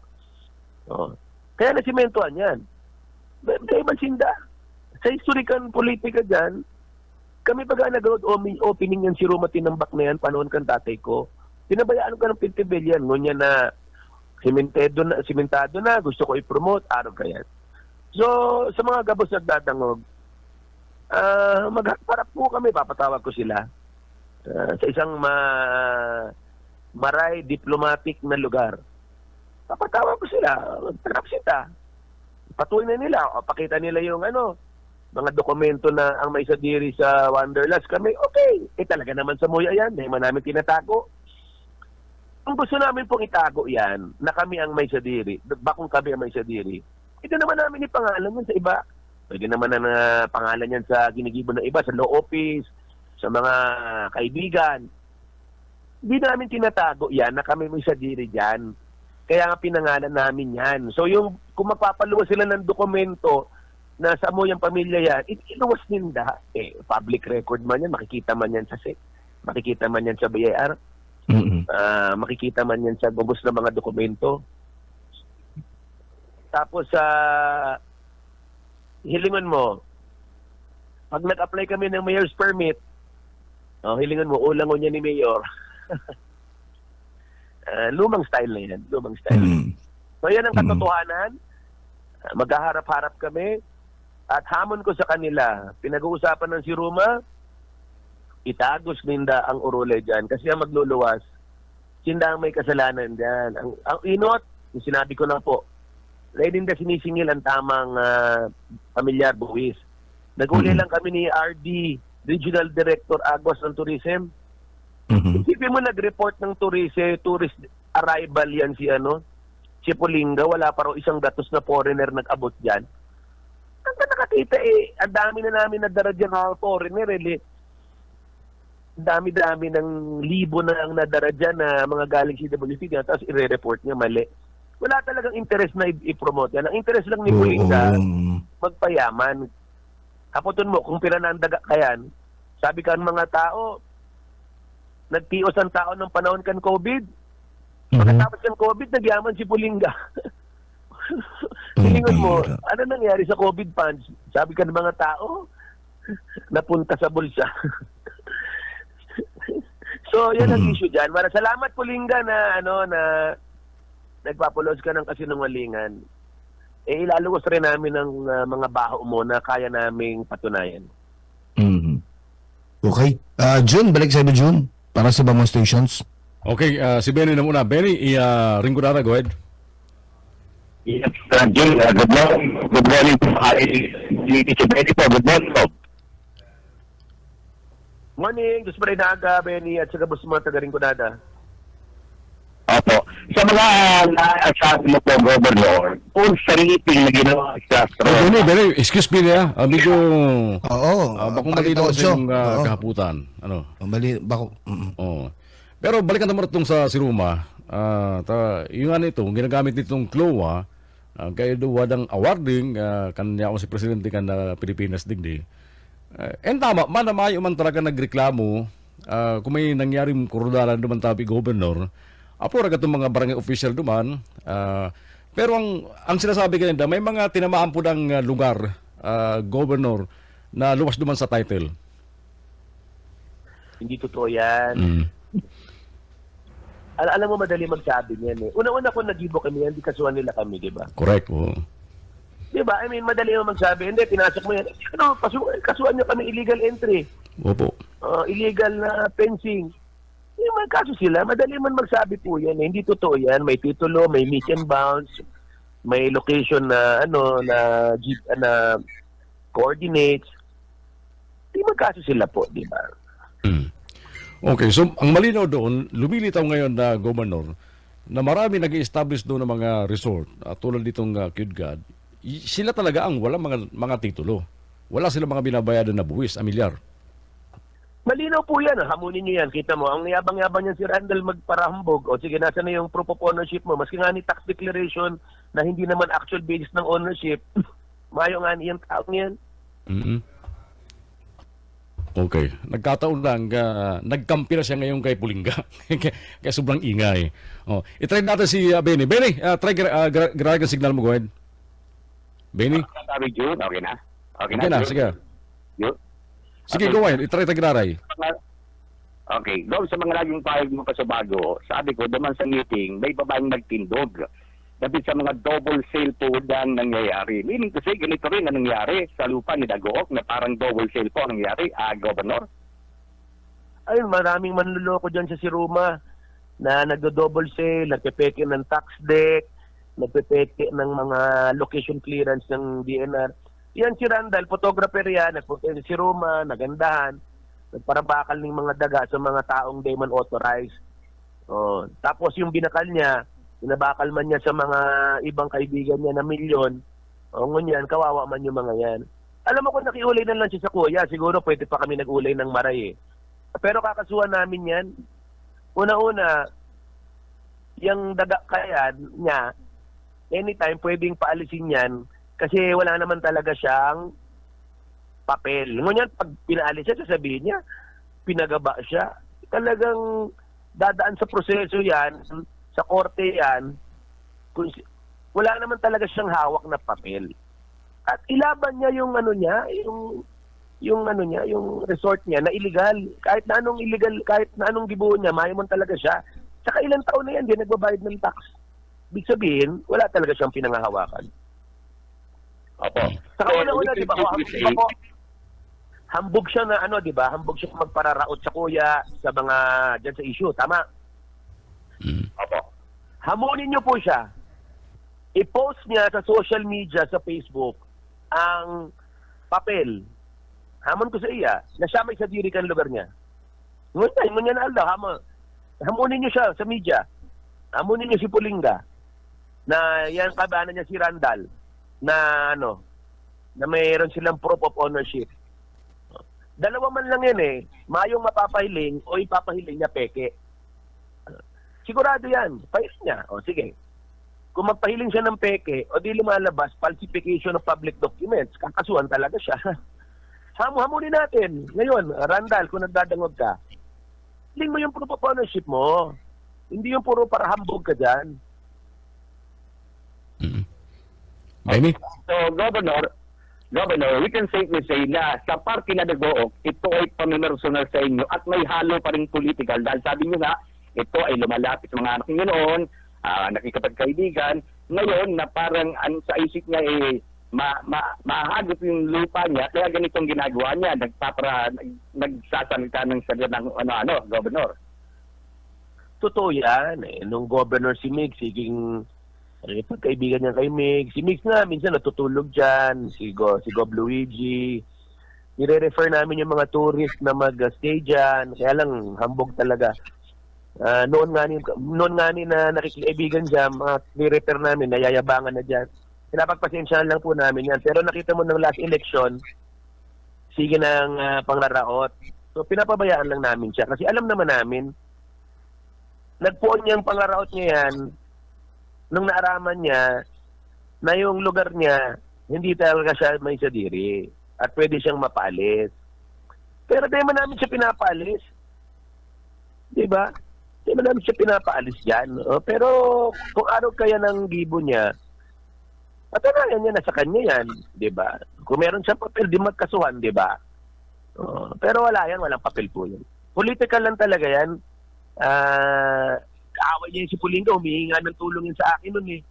Oh. Kaya nasimentohan yan. Kaya Mansinda, sa historical politika dyan, kami baga nag-road opening yan si Roma tinambak na yan, panahon kan tatay ko. Pinabayaan ko ng Pentebella yan. Ngunya na simentado na, gusto ko i-promote, araw kaya. So, sa mga gabos nagdadangog, magharap po kami, papatawag ko sila sa isang maray diplomatic na lugar. Papatawag ko sila, magtarap sita. Patuloy na nila, o pakita nila yung mga dokumento na ang may sadiri sa Wanderlust. Kami, okay, talaga naman sa Moya yan, hindi man namin tinatago. Kung gusto namin pong itago yan, na kami ang may sadiri, bakong kami ang may sadiri, ito naman namin ipangalan yan sa iba. Pwede naman na pangalan yan sa ginigibo ng iba, sa law office, sa mga kaibigan. Hindi namin tinatago yan na kami may sadiri dyan. Kaya nga pinangalan namin yan. So kung magpapaluwas sila ng dokumento na sa mo yung pamilya yan, iluwas ninda. Public record man yan, makikita man yan sa SEC, makikita man yan sa BIR, makikita man yan sa gubos ng mga dokumento. Tapos hilingan mo, pag nag-apply kami ng mayor's permit, hilingan mo, ulangon niya ni mayor. Lumang style na yan. Lumang style. So yan ang katotohanan. Maghaharap-harap kami. At hamon ko sa kanila, pinag-uusapan ng si Ruma, itagos ninda ang urole dyan. Kasi ang magluluwas, sinda ang may kasalanan dyan. Ang inot, yung sinabi ko na po, dahil hindi sinisingil ang tamang pamilyar buwis. Nag-uli lang kami ni RD, Regional Director Agos ng Tourism. Isipin mo nag-report ng tourist arrival yan si Pulinga, wala pa raw isang datos na foreigner nag-abot dyan. Ang nakakita ang dami na namin nadara dyan na foreigner dami-dami ng libo na ang nadara dyan na mga galing CWC tapos i-report niya mali. Wala talagang interest na i-promote yan. Ang interest lang ni Pulinga, magpayaman. Kaputon mo, kung pinanandaga ka yan, sabi ka ng mga tao, nagtios ang tao ng panahon kan COVID. Pagkatapos ng COVID, nagyaman si Pulinga. Hilingan mo, ano nangyari sa COVID funds? Sabi ka ng mga tao, napunta sa bulsa. So, yan ang issue dyan. Salamat Pulinga na nagpapulos ka ng kasinungalingan. Ilaluwas rin namin ng mga baho mo na kaya naming patunayan. Okay. June, balik sa iyo, June. Para sa ibang mga stations. Okay, si Benny na muna. Benny, ring ko na, go ahead. Yes, June, good morning. Good morning po. Si Benny po, good morning po. Morning, gusto pa rin na aga, Benny, at saka gusto mga taga-ring ko nada. Opo. Sa mga naasabi mo po, Governor, kung sariting na ginawa sa Benny, excuse me na. Medyo bakong malinaw sa yung kahaputan. Pero balikan naman itong sa si Ruma. Yung ginagamit nitong CLOA, kaya duwadang awarding, kanya ako si Presidente kan Pilipinas digdi. Tama, manamayo man talaga nagreklamo, kung may nangyaring kurudalan duman tabi Governor, apo raga itong mga barangay official duman, pero ang sinasabi kanina, may mga tinamaan po ng lugar, Governor, na luwas duman sa title. Hindi totoo yan. Alam mo, madali magsabi niyan. Una-una kung nag-ibo kami yan, di kasuhan nila kami, di ba? Correct. Di ba? I mean, madali mo magsabi. Hindi, pinasok mo yan. Kasuhan niya kami illegal entry. Opo. Illegal na fencing. Magkaso sila. Madali man magsabi po yan. Hindi totoo yan. May titulo, may meet and bounds, may location na coordinates. Di magkaso sila po, di ba? Okay, so ang malinaw doon, lumilitaw ngayon na Governor na marami nag-i-establish doon ng mga resort tulad ditong Kudgad. sila talaga ang walang mga titulo. Wala silang mga binabayaran na buwis, amilyar. Malinaw po yan. Hamunin nyo yan. Kita mo, ang yabang-yabang niyan si Randall magparahambog. O sige, nasa na yung proof of ownership mo. Maski nga ni tax declaration na hindi naman actual basis ng ownership, mayo nga niyang taong yan. Mm-hmm. Okay. Nagkataon lang, nagkampi na siya ngayon kay Pulinga. Kaya sobrang ingay. I-try natin si Benny. Benny, try grabe signal mo, go ahead. Benny? Sabi June, okay na? Okay na, June? sige. June? Sige, go ahead. I-try tagraray. Okay, doon sa mga laging pahig mo pa sa bago, sabi ko, naman sa meeting, may babaeng nagtindog. Dapat sa mga double sale po ang nangyayari. Meaning to say, ganito rin ang nangyari sa lupa ni Dagook na parang double sale po ang nangyayari, Governor. Ayun, maraming manluloko dyan sa Siruma na nagdo-double sale, nagpepeke ng tax deck, nagpepeke ng mga location clearance ng DNR. Yan si Randall, photographer yan, nagpunta si Siruma, nagandahan, nagparabakal ng mga daga sa mga taong di man authorized. Tapos yung binakal niya, binabakal man niya sa mga ibang kaibigan niya na milyon, ngunyan, kawawa man yung mga yan. Alam mo kung nakiulay na lang siya sa kuya, siguro pwede pa kami nag-ulay ng maray eh. Pero kakasuhan namin yan. Una-una, yung daga kaya niya, anytime pwedeng paalisin yan kasi wala naman talaga siyang papel. Ngunyan, pag pinaalis siya, sasabihin niya, pinagaba siya. Talagang dadaan sa proseso yan, sa korte yan, wala naman talaga siyang hawak na papel. At ilaban niya yung ano niya, yung resort niya na illegal. Kahit na anong illegal, kahit na anong gibuo niya, mayaman talaga siya. Saka ilang taon na yan, di nagbabayad ng tax. Ibig sabihin, wala talaga siyang pinangahawakan. Opo. Saka una-una, di ba po, hambog siya na di ba? Hambog siya magpararaot sa kuya sa mga dyan sa issue, tama? Opo. Hamunin niyo po siya. I-post niya sa social media, sa Facebook, ang papel. Hamon ko sa iya, na siya may sadiri kan lugar niya. Ngunyan na aldaw, hamunin niyo siya sa media. Hamunin niyo si Pulinga, na yan kabanan niya si Randall, na na mayroon silang proof of ownership. Dalawa man lang yan eh. Mayong mapapahiling o ipapahiling niya peke. Sigurado yan. Pahiling niya. Sige. Kung magpahiling siya ng peke o di lumalabas, falsification of public documents, kakasuhan talaga siya. Hamunin natin. Ngayon, Randall, kung nagdadangog ka, hiling mo yung proof of ownership mo. Hindi yung puro para hambog ka dyan. Benny? So, Governor, we can safely say na sa party na Dagook, ito ay pamimersonal sa inyo at may halo pa rin political dahil sabi niyo nga, ito ay lumalapit sa mga anak niyo noon, nakikipagkaibigan. Ngayon na parang sa isip niya mahagip yung lupa niya, kaya ganitong ginagawa niya, nagsasalita ng salita ng Governor. Totoo yan. Nung Governor si Mig, siging pagkaibigan niya kay Mig. Si Mig nga, minsan natutulog dyan. Si Gov Luigi. Nire-refer namin yung mga tourist na mag-stay dyan. Kaya lang, hambog talaga. Noon nga ni na nakikaibigan dyan, mga nire-refer namin, nayayabangan na dyan. Pinapagpasensyahan lang po namin yan. Pero nakita mo ng last election, sige ng panglaraot. So, pinapabayaan lang namin siya. Kasi alam naman namin, nagpuon niyang panglaraot niya yan, nung naaraman niya na yung lugar niya, hindi talaga siya may sadiri at pwede siyang mapalis. Pero di man namin siya pinapaalis. Diba? Di man namin siya pinapaalis dyan. Pero kung araw kaya ng gibo niya, patanayan niya na sa kanya yan. Diba? Kung meron siyang papel, di magkasuhan, diba? Pero wala yan, walang papel po yun. Political lang talaga yan. Kaaway niya si Pulinga, humihinga ng tulong yun sa akin nun eh.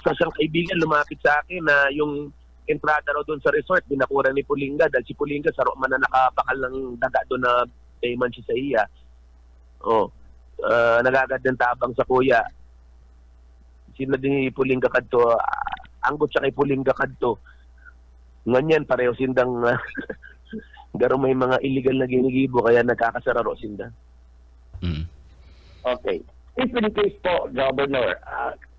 Sa siyang kaibigan lumapit sa akin na yung entrada raw doon sa resort, binakuran ni Pulinga dahil si Pulinga sa man na nakabakal ng daga doon na payman siya sa iya. Nagagad ng tabang sa kuya. Sino din ni Pulinga kadto, anggot siya kay Pulinga kadto. Nganyan, pareho sindang garo may mga illegal na ginigibo kaya nagkakasararo sinda. Okay. If in case po, Governor,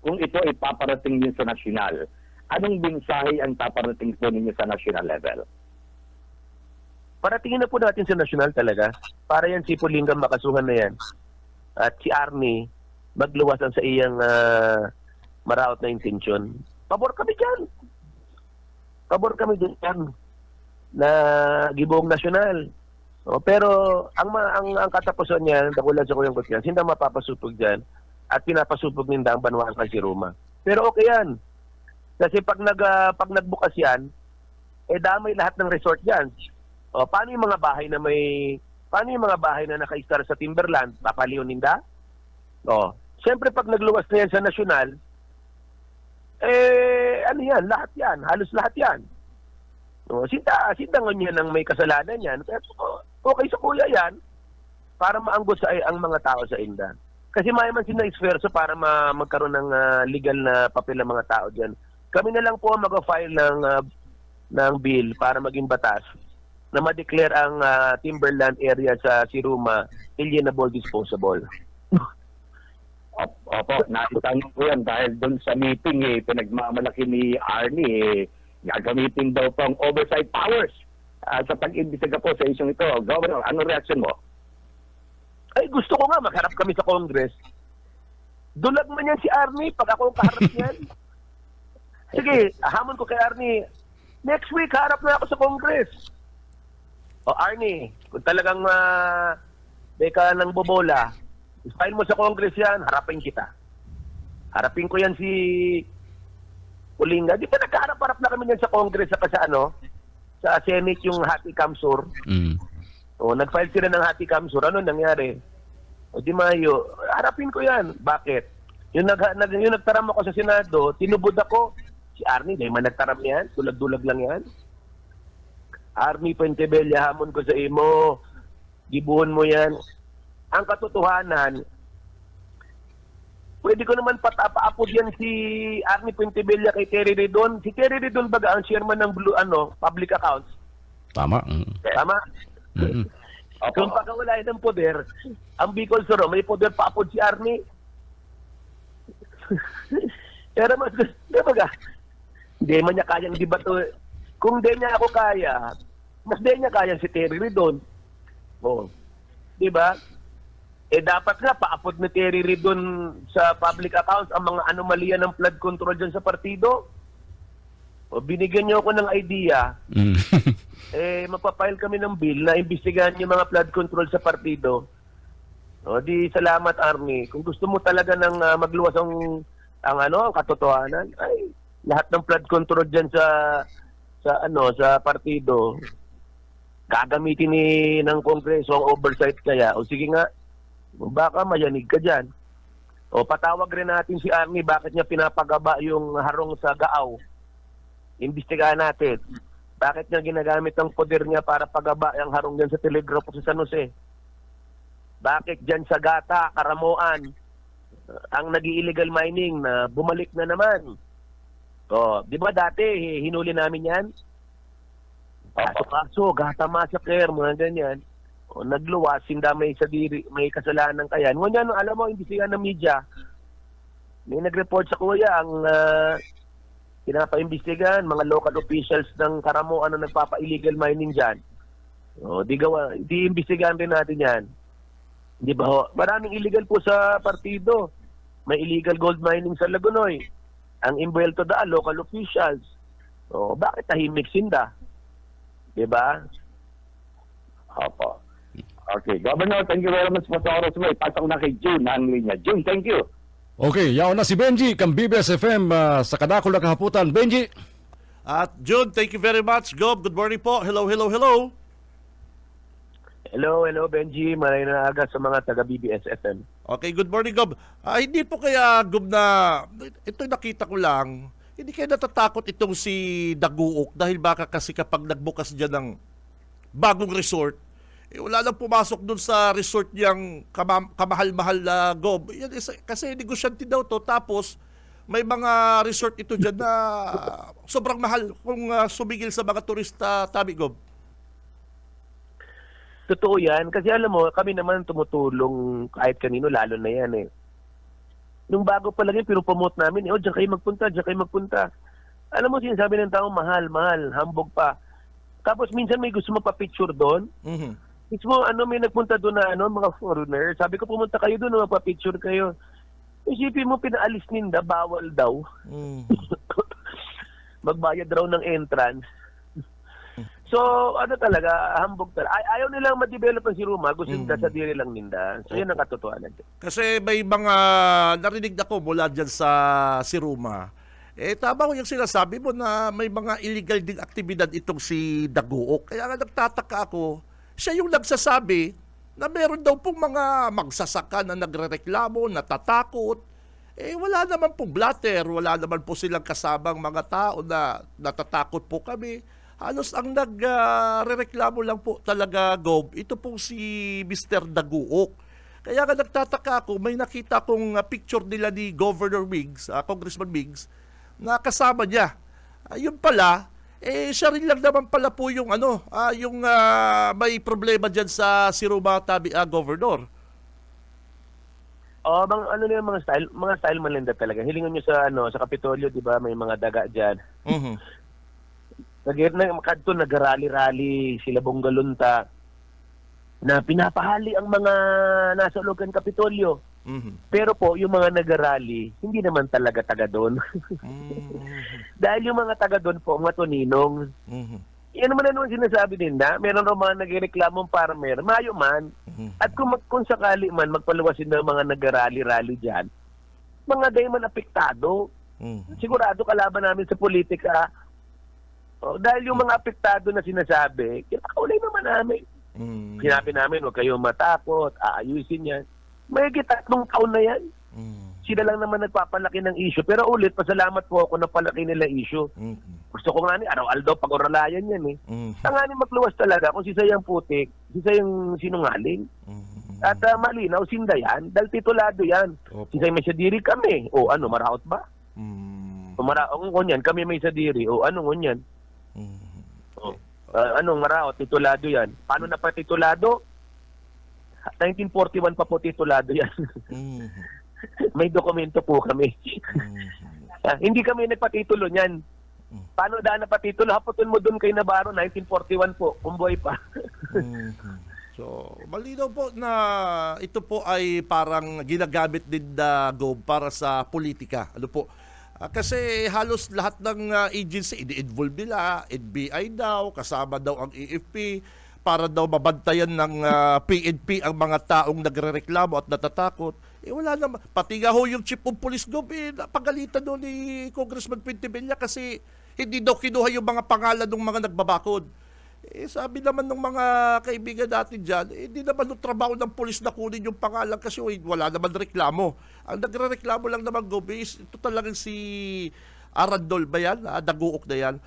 kung ito ipaparating din sa nasyonal, anong mensahe ang paparating po ninyo sa national level? Paratingin na po natin sa nasyonal talaga. Para yan si Pulingam makasuhan na yan. At si Arnie magluwasan sa iyang maraot na intensyon. Pabor kami dyan. Pabor kami dyan na gibuong nasyonal. Pero ang katapusan niyan, tagulan sa kuyang kutyan, hindi mapapasupog dyan at pinapasupog ninda ang banwakan si Roma. Pero okay yan. Kasi pag nagbukas yan, damay lahat ng resort dyan. Paano yung mga bahay na naka-star sa Timberland, papaliw ninda? Siyempre pag nagluwas na yan sa nasyonal, ano yan, lahat yan, halos lahat yan. Sinda ngon yan ang may kasalanan yan. Kaya okay sa kuya yan para maanggot sa ang mga tao sa inda. Kasi may man sina-esferso para magkaroon ng legal na papel ng mga tao dyan. Kami na lang po ang mag-file ng bill para maging batas na ma-declare ang Timberland area sa Siruma alienable disposable. Opo, naitanong ko yan dahil doon sa meeting pinagmamalaki ni Arnie gagamitin daw pang oversight powers sa pag-imbestiga po sa isyong ito. Governor, ano reaction mo? Ay, gusto ko nga magharap kami sa Congress. Dulag man yan si Arnie pag ako kaharap niyan. Sige, hamon ko kay Arnie. Next week, harap na ako sa Congress. Arnie, kung talagang ka ng bobola, file mo sa Congress yan, harapin kita. Harapin ko yan si Ulinga. Di ba nagkaharap-harap na kami yan sa Congress sa sa Senate yung Hati Kamsur. Nag-file sila ng Hati Kamsur. Ano nangyari? Di Mayo, harapin ko yan. Bakit? Yung nagtaram ako sa Senado, tinubod ako. Si Arnie, di man nagtaram yan? Dulag-dulag lang yan. Arnie Pentebella, hamon ko sa imo. Gibuhon mo yan. Ang katotohanan, pwede ko naman paapod yan si Arnie Pentebella kay Terry Redon. Si Terry Redon baga ang chairman ng public accounts. Tama. Tama? Kung pagkawalain ng poder, ang Bicol Soro, may poder paapod si Arnie. Pero mas baga, hindi man niya kayang debato. Kung di niya ako kaya, mas di niya kaya si Terry Redon. Di ba? Dapat nga paapod ni Terry Redon sa public accounts ang mga anomalya ng flood control dyan sa partido. Binigyan niyo ako ng idea. Magpapile kami ng bill na imbestigahan yung mga flood control sa partido. Di salamat, Arnie. Kung gusto mo talaga ng magluwas ang katotohanan, ay lahat ng flood control dyan sa partido gagamitin ng Kongreso ang oversight kaya. Sige nga, baka mayanig ka dyan. Patawag rin natin si Arnie bakit niya pinapagaba yung harong sa Gaaw. Imbestigahan natin. Bakit niya ginagamit ang poder niya para pagaba yung harong dyan sa Telegrafo sa San Jose? Bakit dyan sa Gata, Karamoan, ang nag-illegal mining na bumalik na naman? Di ba dati, hinuli namin yan? Kaso, Gata Massacre, mga ganyan. Nagluwas, may kasalanan kaya. Ngunyan, alam mo, imbestigahan ng media. May nag-report sa kuya ang pinapaimbestigahan mga local officials ng Karamoan na nagpapa-illegal mining dyan. Di imbestigahan rin natin yan. Di ba? Maraming illegal po sa partido. May illegal gold mining sa Lagunoy. Ang imbuelto local officials. Bakit tahimik sinda? Di ba? Opo. Okay, Governor, thank you very much po sa oras mo. Ipasok na kay June ang linya. June, thank you. Okay, yaon na si Benji, kang BBS FM sa Kadakol na Kahaputan. Benji! At June, thank you very much. Gob, good morning po. Hello. Hello, Benji. Maray na aga sa mga taga-BBS FM. Okay, good morning, Gob. Hindi po kaya, Gob, na ito nakita ko lang, hindi kayo natatakot itong si Daguok dahil baka kasi kapag nagbukas dyan ng bagong resort, wala lang pumasok dun sa resort niyang kamahal-mahal na Gob. Yan, kasi negosyante daw to. Tapos, may mga resort ito dyan na sobrang mahal kung sumigil sa mga turista, Tabi, Gob. Totoo yan. Kasi alam mo, kami naman tumutulong kahit kanino, lalo na yan Nung bago pa lang yun, pinupromote namin, diyan kayo magpunta. Alam mo, sinasabi ng tao, mahal, hambog pa. Tapos minsan may gusto mapapicture doon. Mhm. Mismo, may nagpunta doon na mga foreigner. Sabi ko, pumunta kayo doon, magpa-picture kayo. Isipin mo, pinaalis ninda, bawal daw. Mhm. Magbayad raw ng entrance. So, talaga, hambog talaga. Ayaw nilang ma-develop ang si Ruma, gusto nila sa diri lang ninda. So, yan ang katotohanan. Kasi may mga narinig ako mula dyan sa Siruma. Tama ko yung sinasabi mo na may mga illegal ding aktibidad itong si Daguok. Kaya nga nagtataka ako, siya yung nagsasabi na meron daw pong mga magsasaka na nagrereklamo, natatakot. Wala naman pong blatter, wala naman po silang kasabang mga tao na natatakot po kami. Halos ang nagrereklamo lang po talaga, Gob, ito pong si Mr. Daguok. Kaya nga nagtataka ako, may nakita kong picture nila ni Governor Migs, Congressman Migs, na kasama niya. Yun pala, siya rin lang naman pala po yung yung may problema dyan sa Siruma Tabi, Governor. Mga style malinda talaga. Hilingan nyo sa Kapitolyo, di ba, may mga daga dyan. Mhm. Kadto nagrally-rally sila Bonggalunta na pinapahali ang mga nasa loob ng Kapitolyo. Mhm. Pero po, yung mga nagrally, hindi naman talaga taga doon. Dahil yung mga taga doon po, mga tuninong. Mhm. Yan naman sinasabi din na meron raw mga nagreklamong farmer, mayo man. At kung sakali man magpaluwasin ng mga nagrally-rally dyan, mga man apektado. Sigurado kalaban namin sa politika. Dahil yung mga apektado na sinasabi, kinakaulay naman namin. Sinabi namin, huwag kayong matakot, aayusin yan. May 3 taon na yan. Sila lang naman nagpapalaki ng issue. Pero ulit, pasalamat po ako na palaki nila issue. Gusto ko nga araw-aldaw pag-oralayan yan Tanganin magluwas talaga kung si Sayang Putik, si Sayang Sinungaling. At malinaw, sinda yan. Dahil titulado yan. Si Sayang may sadiri kami. Maraot ba? Ngunyan, kami may sadiri. Ngunyan? Maraot, titulado yan. Paano na pa titulado? 1941 pa po titulado yan. May dokumento po kami. Hindi kami nagpatitulo niyan. Paano daan na patitulo? Haputin mo doon kay Navarro, 1941 po, kumboy pa. So, malinaw po na ito po ay parang ginagamit din na Gob para sa politika. Ano po? Kasi halos lahat ng agency, ini-involve nila, NBI daw, kasama daw ang AFP, para daw mabantayan ng PNP ang mga taong nagrereklamo at natatakot. Wala naman. Pati nga ho yung chief of police, Gob, napagalitan doon ni Congressman Pentevilla kasi hindi daw kinuha yung mga pangalan ng mga nagbabakod. Sabi naman ng mga kaibigan natin dyan, hindi naman yung trabaho ng polis na kunin yung pangalan kasi wala naman reklamo. Ang nagre-reklamo lang naman, Gob, ito talagang si Arandol ba yan? Daguok na yan.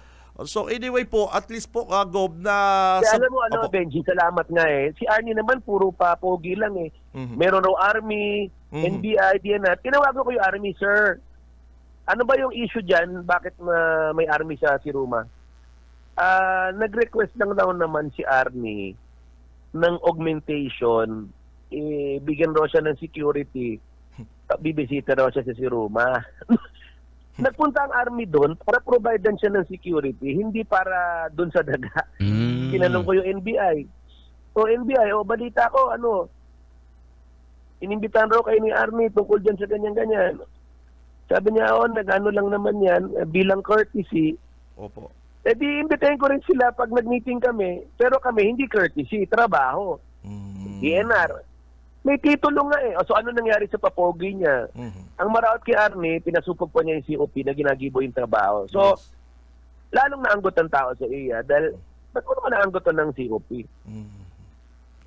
So anyway po, at least po, Gob, na... Alam mo, Benji, salamat nga Si Arnie naman, puro pa pogi lang Meron raw Army, NBI, DNR. Tinawagan ko yung Army, sir. Ano ba yung issue dyan? Bakit may Army sa Siruma? Nag-request lang daw naman si Army ng augmentation. Bigyan raw siya ng security. Bibisita raw siya sa Siruma. Nagpunta ang Army doon para providean siya ng security, hindi para doon sa daga. Kinanong ko yung NBI. NBI, balita ko, inimbitahan raw kayo ni Army tungkol dyan sa ganyan-ganyan. Sabi niya, nag-ano lang naman yan, bilang courtesy. Opo. Di imbitahin ko rin sila pag nag-meeting kami, pero kami hindi courtesy, trabaho. DNR. May titulo nga So ano nangyari sa papogi niya? Ang maraot kay Arnie, pinasupog pa niya yung COP na ginagibo yung trabaho. So, lalong naanggot ang tao sa iya dahil ba't mo naman naanggot ng COP?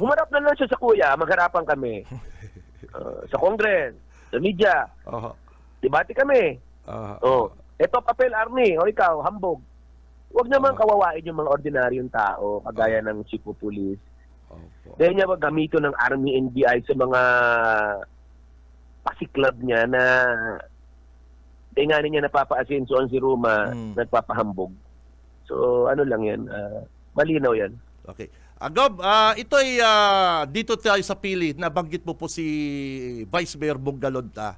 Humarap na lang siya sa kuya, magharapan kami. Sa Congress, sa media. Debate kami. Eto papel, Arnie, ikaw, hambog. Huwag naman kawawain yung mga ordinaryong tao, kagaya ng chief of police. Dahil niya gamitin ng Army NBI sa mga pasiklab niya na nga niya napapa-asenso ang si Ruma, nagpapahambog. So, ano lang yan, malinaw yan. Okay. Gob, ito ay dito tayo sa pili, nabanggit mo po si Vice Mayor Bonggalonta.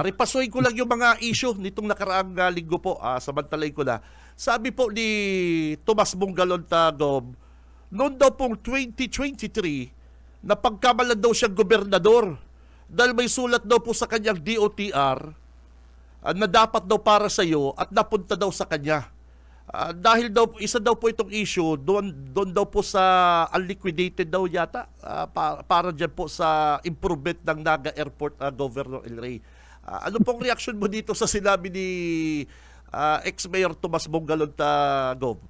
Ripasuhin ko lang yung mga issue nitong nakaraang linggo po. Samantalain ko na. Sabi po ni Tomas Bongalonta, Gob, noon daw pong 2023, na pagkamalan daw siyang gobernador dahil may sulat daw po sa kanyang DOTR na dapat daw para sa iyo at napunta daw sa kanya. Dahil daw isa daw po itong issue doon daw po sa unliquidated daw yata para diyan po sa improvement ng Naga Airport, Governor El Rey. Ano pong reaction mo dito sa sinabi ni ex-mayor Tomas Bongalonta, Gov?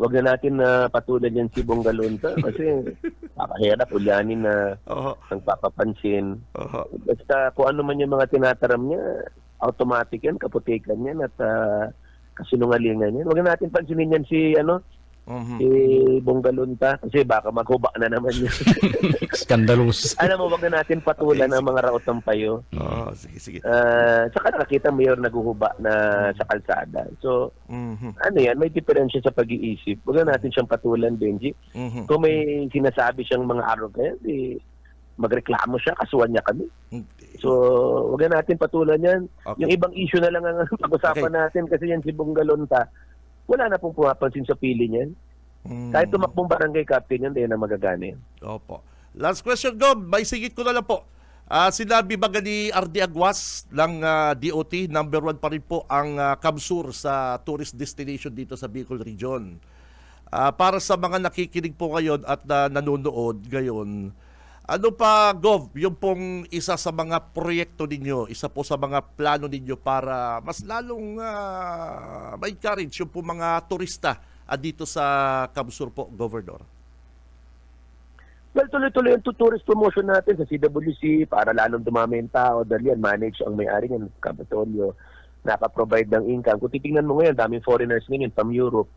Huwag na natin na patulan yan si Bongalonta kasi papahirap ulyanin na ang papapansin. Basta kung ano man yung mga tinataram niya, automatic yan, kaputikan yan at kasinungalingan yan. Huwag na natin pansinin yan si si Bongalonta kasi baka maghuba na naman yun. Scandalous. Alam mo, wag na natin patulan ang mga raot ng payo. Sige. Saka nakakita mayor naghuhuba na sa kalsada. So, ano yan, may diferensya sa pag-iisip. Wag na natin siyang patulan, Benji. Kung may sinasabi siyang mga arrogant, magreklamo siya, kasuhan niya kami. So, wag na natin patulan yan. Okay. Yung ibang issue na lang ang pag-usapan natin kasi yan si Bongalonta, wala na pong pumapansin sa pili niyan. Kahit tumakbong barangay captain yan, hindi na magagana yan. Opo. Last question, Gob. May sigit ko na lang po. Sinabi ba ni RD Aguas ng DOT, number 1 pa rin po ang Kamsur sa tourist destination dito sa Bicol Region. Para sa mga nakikinig po ngayon at nanonood ngayon, ano pa, Gov, yung pong isa sa mga proyekto ninyo, isa po sa mga plano ninyo para mas lalong ma-encourage yung po mga turista dito sa Kamsur po, Governor? Well, tuloy-tuloy yung tourist promotion natin sa CWC para lalong dumami yung tao dahil yan, manage ang may-ari ng Kapitolyo, nakaprovide ng income. Kung titingnan mo ngayon, daming foreigners ngayon from Europe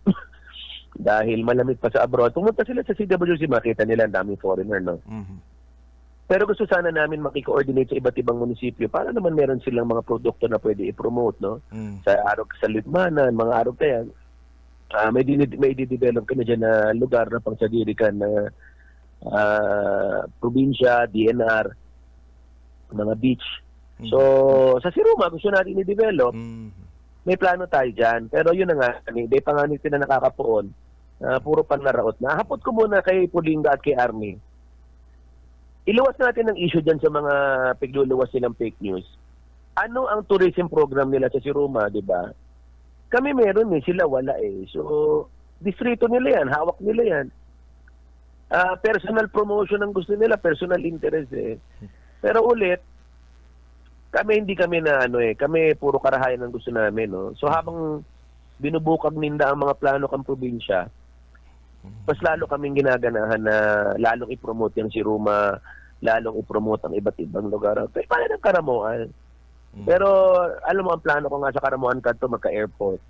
dahil malamig pa sa abroad. Pumunta sila sa CWC, makita nila ang daming foreigner, no? Pero gusto sana namin makikoordinate sa iba't ibang munisipyo para naman meron silang mga produkto na pwede i-promote, no? Sa araw sa Lidmanan, mga araw kaya, may i-develop kami dyan na lugar na pang sadirikan na probinsya, DNR, mga beach. So, sa Siruma, gusto natin i-develop. May plano tayo dyan. Pero yun na nga, hindi pa nga nito na nakakapoon. Puro panlaraot na. Hapot ko muna kay Pulinga at kay Army. Iluwas natin ang issue dyan sa mga pigluluwas nilang fake news. Ano ang tourism program nila sa Siruma, di ba? Kami meron sila wala So, distrito nila yan, hawak nila yan. Personal promotion ang gusto nila, personal interest Pero ulit, hindi kami na kami puro karahayan ang gusto namin, no? So habang binubukag ninda ang mga plano kang probinsya, mas lalo kaming ginaganahan na lalong i-promote yung Siruma, lalong i-promote ang iba't ibang lugar. Kaya paano ng Karamoan? Pero alam mo, ang plano ko nga sa Karamoan kanto magka-airport.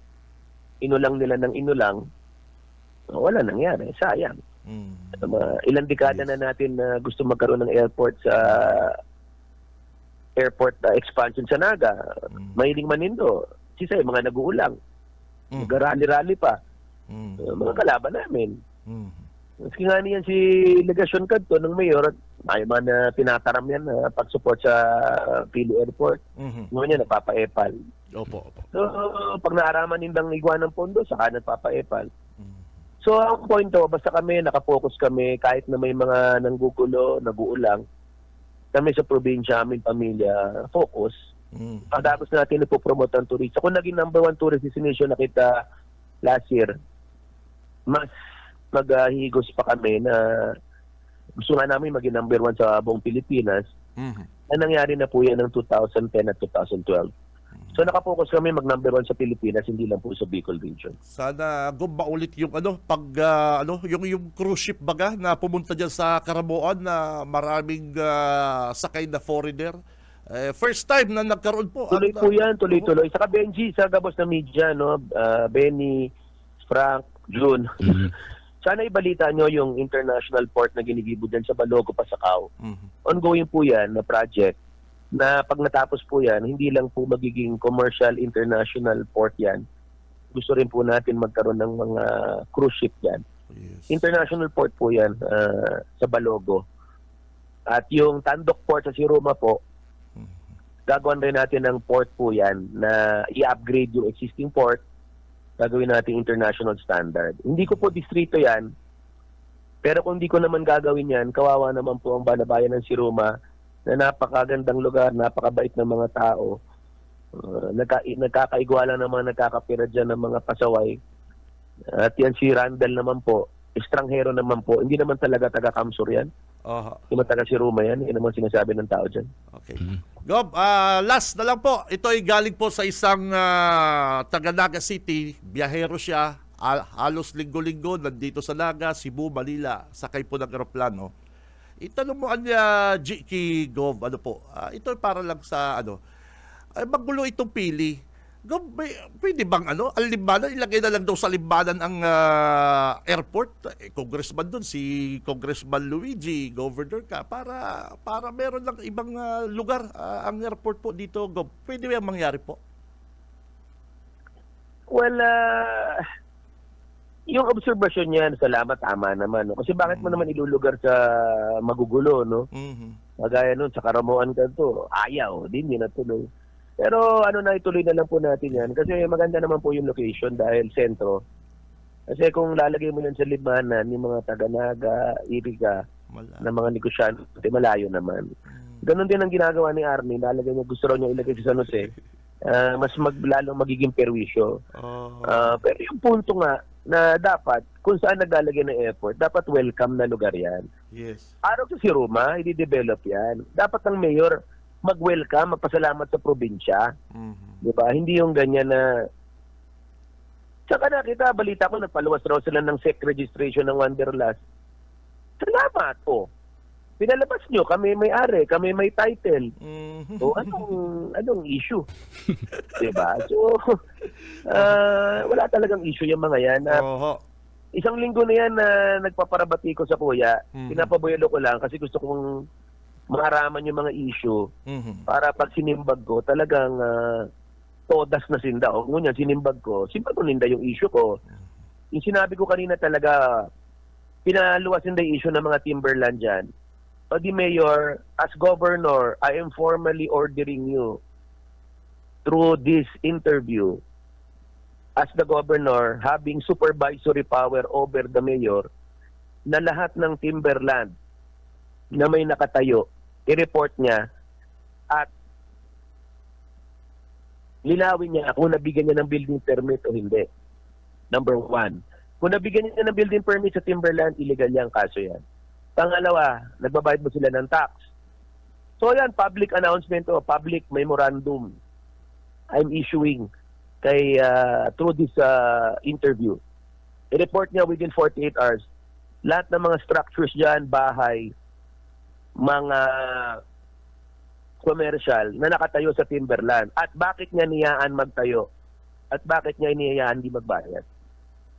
Inulang nila ng inulang, wala nangyari. Sayang. Ilang dekada na natin na gusto magkaroon ng airport sa airport expansion sa Naga. Mahiling Manindo. Sisay, mga nag-uulang. Mag-rally-rally pa. Mga kalaban namin. Maski nga niyan si Legasyon Kadto ng mayor at may man na tinataram yan na pag-support sa Pili Airport. Ngayon niya nagpapa-epal. Opo. So, pag naaraman nindang iguan ng pondo, saka nagpapa-epal. So, ang point basta kami, nakapokus kami, kahit na may mga nanggugulo, nag-uulang, kami sa probinsya, aming pamilya, focus. Pagkatapos natin ipopromote ang turista. Kung naging number 1 tourist destination na kita last year, mas maghihigos pa kami na gusto nga namin maging number 1 sa buong Pilipinas. Na nangyari na po yan ng 2010 at 2012. So nakapokus kami mag number 1 sa Pilipinas, hindi lang po sa Bicol region. Sana maulit yung yung cruise ship baga na pumunta diyan sa Karamoan na maraming sakay na foreigner. First time na nagkaroon po. Tuloy po yan, tuloy-tuloy. Saka Benji, sa gabos na media, no? Benny, Frank, June. Sana ibalita nyo yung international port na ginigibo dyan sa Balogo, Pasacao. Ongoing po yan na project na pag natapos po yan, hindi lang po magiging commercial international port yan. Gusto rin po natin magkaroon ng mga cruise ship yan. Yes. International port po yan sa Balogo. At yung Tandok Port sa Siruma po, gagawin rin natin ng port po yan na i-upgrade yung existing port, gagawin natin international standard. Hindi ko po distrito yan, pero kung di ko naman gagawin yan, kawawa naman po ang banabayan ng Siroma na napakagandang lugar, napakabait ng mga tao, nagkakaigwala ng mga nagkakapira dyan ng mga pasaway. At yan si Randall naman po, estranghero naman po, hindi naman talaga taga-Kamsur yan. Aha. Hindi naman taga-Siroma yan, yun naman sinasabi ng tao dyan. Okay. Gob, last na lang po. Ito ay galing po sa isang taga Naga City. Biyahero siya. Halos linggo-linggo nandito sa Naga, Cebu, Manila. Sakay po ng eroplano. Itanong mo niya, G. Gob, ano po? Ito ay para lang sa ay magulo itong pili. Gob, pwede bang ang limbana, ilagay na lang daw sa limbanan ang airport. Congressman doon, si Congressman Luigi, governor ka, para meron lang ibang lugar ang airport po dito, Gob. Pwede ba mangyari po? Well, yung obserbasyon niyan, salamat, tama naman. No? Kasi bakit mo naman ilulugar sa magugulo, no? Magaya nun, sa Karamuan ka to, ayaw, hindi natuloy. Pero ituloy na lang po natin yan. Kasi maganda naman po yung location dahil sentro. Kasi kung lalagay mo yan sa limanan, yung mga taga-Naga, Iriga, na mga negosyante, malayo naman. Ganon din ang ginagawa ni Arnie. Lalagay niya, gusto raw niya ilagay sa San Jose. Mas lalong magiging perwisyo. Pero yung punto nga, na dapat, kung saan naglalagay ng airport, dapat welcome na lugar yan. Yes. Araw sa Siroma, i-develop yan. Dapat ang mayor mag-welcome, magpasalamat sa probinsya. Diba? Hindi yung ganyan na... Tsaka nakita, balita ko, nagpaluwas raw sila ng SEC registration ng Wanderlust. Salamat po. Pinalabas nyo, kami may-ari, kami may title. So, anong issue? Diba? So, wala talagang issue yung mga yan. Isang linggo na yan na nagpaparabati ko sa kuya. Pinapabuelo ko lang kasi gusto kong maaraman yung mga issue para pag sinimbag ko, talagang todas na sinda. O ngunyan, sinimbag ko ninda yung issue ko. Yung sinabi ko kanina talaga, pinaluwasin na yung issue ng mga timberland dyan. O di Mayor, as Governor, I am formally ordering you through this interview as the Governor having supervisory power over the Mayor na lahat ng timberland na may nakatayo, i-report niya at linawin niya kung nabigyan niya ng building permit o hindi. Number 1. Kung nabigyan niya ng building permit sa timberland, illegal yan, kaso yan. Pangalawa, nagbabayad mo sila ng tax. So yan, public announcement o public memorandum I'm issuing kay through this interview. I-report niya within 48 hours lahat ng mga structures dyan, bahay, mga commercial na nakatayo sa timberland at bakit niya niyaan magtayo at bakit niya iniyayaan di magbayad.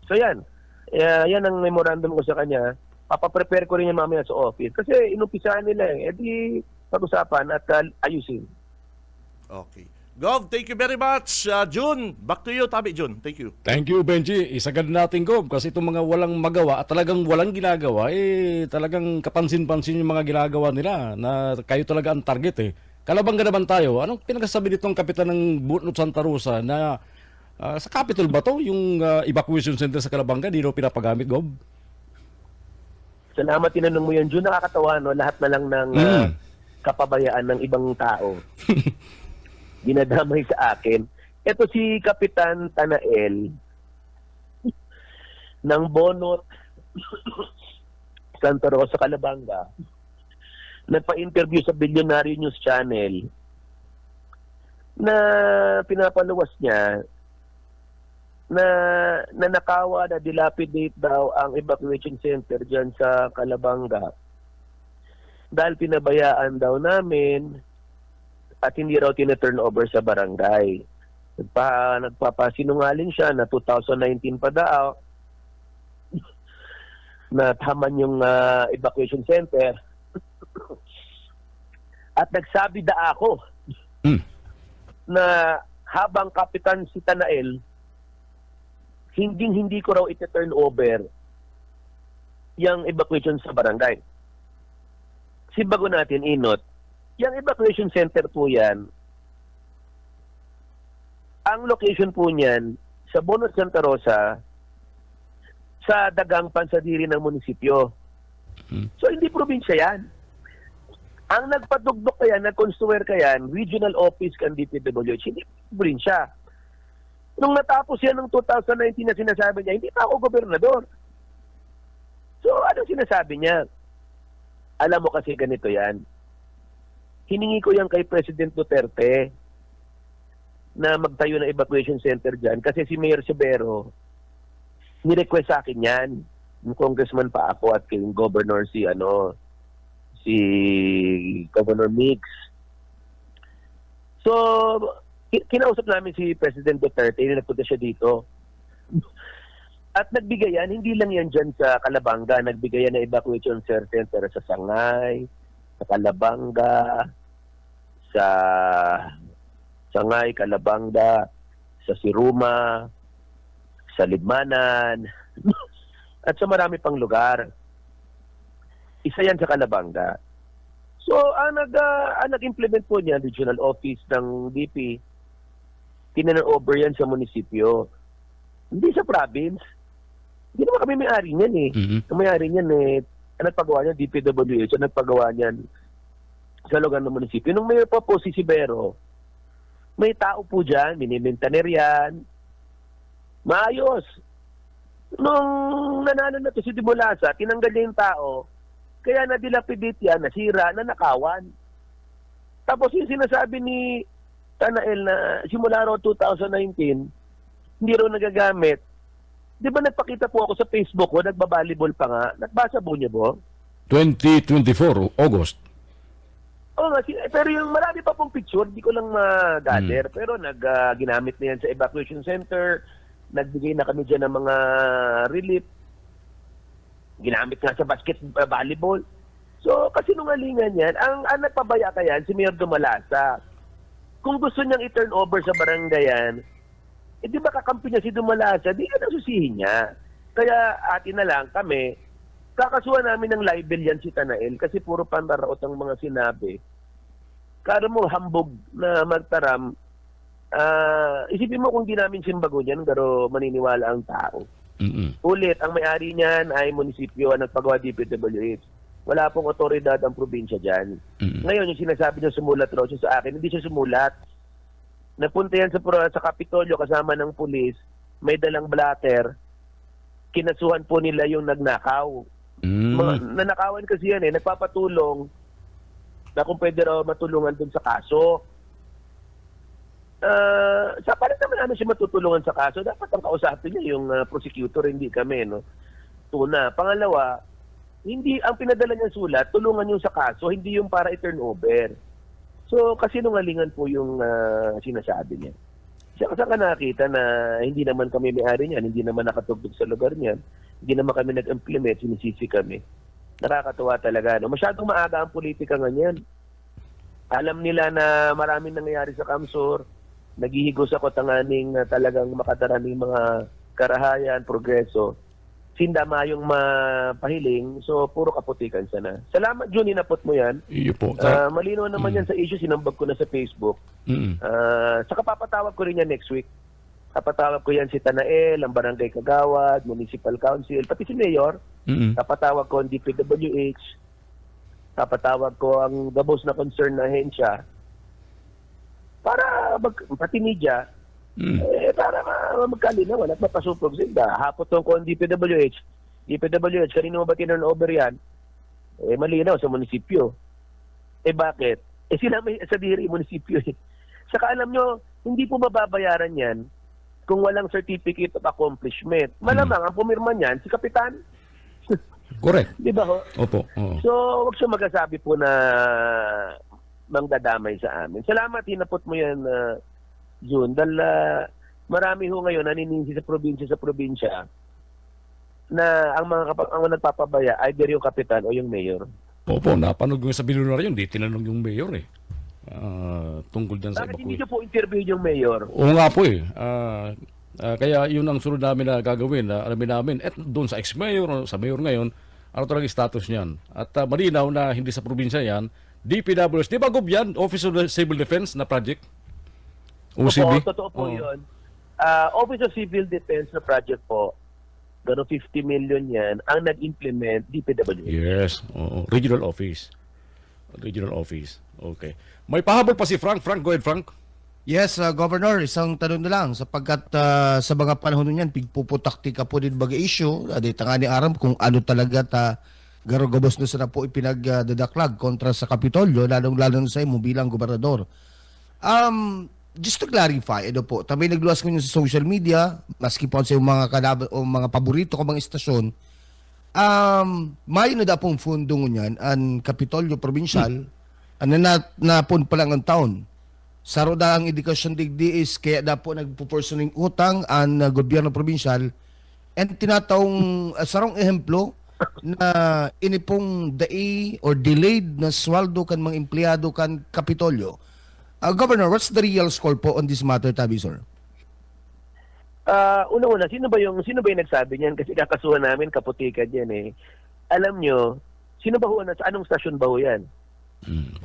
So yan, yan ang memorandum ko sa kanya. Papaprepare ko rin yan mamaya sa office kasi inumpisahan nila edi pag-usapan at ayusin. Okay. Gov, thank you very much. June, back to you, Tabi June. Thank you. Thank you, Benji. Isagad natin, Gob, kasi itong mga walang magawa at talagang walang ginagawa, talagang kapansin-pansin yung mga ginagawa nila na kayo talaga ang target eh. Kalabanga naman tayo, anong pinagsasabi nitong kapitan ng Bunot Santa Rosa na sa capital ba to yung evacuation center sa Kalabanga, di daw pinapagamit, Gob? Salamat, tinanong mo yan, June. Nakakatawa, no? Lahat na lang ng kapabayaan ng ibang tao. Dinadamay sa akin. Ito si Kapitan Tanael ng Bonot Santa Rosa, Calabanga. Nagpa-interview sa Billionaire News Channel na pinapaluwas niya na nanakawa na dilapidate daw ang evacuation center dyan sa Calabanga dahil pinabayaan daw namin at hindi raw tina-turn over sa barangay. Nagpapasinungaling siya na 2019 pa daw na taman yung evacuation center. At nagsabi da ako na habang Kapitan si Tanael, hindi ko raw ita-turn over yung evacuation sa barangay. Si bago natin inot, yung evacuation center po yan, Ang location po niyan, sa Bonot Santa Rosa, sa dagang pansadiri ng munisipyo. So, hindi probinsya yan. Ang nagpadugdok kaya, nag-construer kaya, regional office kan DPWH, hindi probinsya. Nung natapos yan ng 2019 na sinasabi niya, hindi pa ako gobernador. So, anong sinasabi niya? Alam mo kasi ganito yan. Hiningi ko yan kay President Duterte na magtayo ng evacuation center dyan kasi si Mayor Severo ni-request sa akin yan. Yung congressman pa ako at yung governor si Governor Mix. So, kinausap namin si President Duterte, nagpunta siya dito. At nagbigay yan, hindi lang yan dyan sa Calabanga, nagbigay yan ng evacuation center sa Sangay, sa Calabanga, sa Sangay, Calabanga, sa Siruma, sa Libmanan, at sa marami pang lugar. Isa yan sa Calabanga. So, ang nag-implement po niya, regional office ng DP, tinanover yan sa munisipyo. Hindi sa province. Hindi naman kami may-ari niyan eh. Ang may-ari niyan ang nagpagawa niyan, DPWH, ang nagpagawa niyan sa lugar ng munisipyo. Nung mayor pa po si Sibero, may tao po dyan, minimintaner yan. Maayos. Nung nanalo na to si Dimulasa, tinanggal niya yung tao, kaya nadilapidate yan, nasira, nanakawan. Tapos yung sinasabi ni Tanael na simula raw 2019, hindi raw nagagamit. Di ba nagpakita po ako sa Facebook ko, nagbabalibol pa nga. Nagbasa po niya po? 2024, August. Oo nga, pero yung marami pa pong picture, di ko lang ma-gather. Pero ginamit na yan sa evacuation center, nagbigay na kami dyan ng mga relief, ginamit nga sa volleyball. So, kasinungalingan yan. Ang nagpabaya ka yan, si Mayor Dumalasa. Kung gusto niyang i-turn over sa barangayan, di ba kakampi niya si Dumalasa, di ka nasusihin niya. Kaya atin na lang kami, kakasuhan namin ng libel yan si Tanael kasi puro pandaraot ang mga sinabi. Karo mo hambog na magtaram, isipin mo kung di namin simbago niyan, pero maniniwala ang tao. Ulit, ang may-ari niyan ay munisipyo ang nagpagawa DPWH. Wala pong otoridad ang probinsya dyan. Ngayon, yung sinasabi niya sumulat raw siya sa akin, hindi siya sumulat. Napunta yan sa Kapitolyo kasama ng pulis, may dalang blatter, kinasuhan po nila yung nagnakaw. Nanakawan kasi yan nagpapatulong na kung pwede raw matulungan dun sa kaso. Sa palit naman namin siya matutulungan sa kaso, dapat ang kausapin niya yung prosecutor, hindi kami. No? Tuna. Pangalawa, hindi ang pinadala niya sulat, tulungan yung sa kaso, hindi yung para i-turn over. So, kasi nungalingan po yung sinasabi niya. Saan ka nakita na hindi naman kami may-ari niyan, hindi naman nakatugtog sa lugar niyan, hindi naman kami nag-implement, sinisisi kami. Nakakatuwa talaga. No? Masyadong maaga ang politika ngayon. Alam nila na maraming nangyayari sa Kamsur, naghihigos ako tanganing talagang makadaraming mga karahayan, progreso. Sindama yung mapahiling, so puro kaputikan sana. Salamat, Jun, inapot mo yan. Iyo po. Malinaw naman yan sa issue, sinambag ko na sa Facebook. Saka papatawag ko rin yan next week. Papatawag ko yan si Tanael, ang Barangay Kagawad, Municipal Council, pati si Mayor. Papatawag ko ang DPWH. Papatawag ko ang gabos na concern na ahensya. Para pati media, para magkalinawan at mapasupog sila. Hapot ko ang DPWH. DPWH, kanino mo ba tinurn over yan? Malinaw sa munisipyo. Bakit? Sila may sa diri munisipyo. Saka alam nyo, hindi po mababayaran yan kung walang certificate of accomplishment. Malamang ang pumirma niyan, si Kapitan. Correct. Di ba ho? Opo. Oo. So, huwag siya magsasabi po na mangdadamay sa amin. Salamat, hinapot mo yan, June. Dahil marami ho ngayon naninisi sa probinsya na ang nagpapabaya either yung kapitan o yung mayor. Opo, napanood ko sa bilyonaryo, hindi tinanong yung mayor tungkol dyan sa Bakit hindi nyo po interview yung mayor? Oo nga po kaya yun ang sunod namin na gagawin, alamin namin, doon sa ex-mayor, sa mayor ngayon, ano talaga status niyan. At malinaw na hindi sa probinsya yan, DPWH, di ba yan, Office of Civil Defense na project? OCB? Totoo po Oo. yun. Office of Civil Defense na project po, gano'n 50 million yan, ang nag-implement DPWH. Yes. Oo. Regional office. Regional office. Okay. May pahabol pa si Frank. Frank, go ahead, Frank. Yes, Governor, isang tanong na lang sapagkat sa mga panahon niyan pigpuputaktika po din baga issue dito nga ni Aram kung ano talaga garogobos na sana po ipinagdadaklag kontra sa Kapitolyo lalong-lalo na sa imo bilang gobernador. Just to clarify, po, tabi nagluwas ko niyo sa social media, maski po sa iyong mga kalaban o mga paborito ko mga istasyon, mayo na da pong fundong niyan ang Kapitolyo Provincial, napon pa lang ang taon. Saro da ang edukasyon digdi is kaya da po nagpupursuning utang ang gobyerno provincial and tinatawong sarong ehemplo na inipong dai or delayed na sweldo kan mga empleyado kan Kapitolyo. Governor, what's the real score po on this matter, Tabi, sir? Una-una, sino ba yung nagsabi niyan? Kasi kakasuhan namin, kaputikan yan eh. Alam nyo, sino ba ho, sa anong stasyon ba ho yan?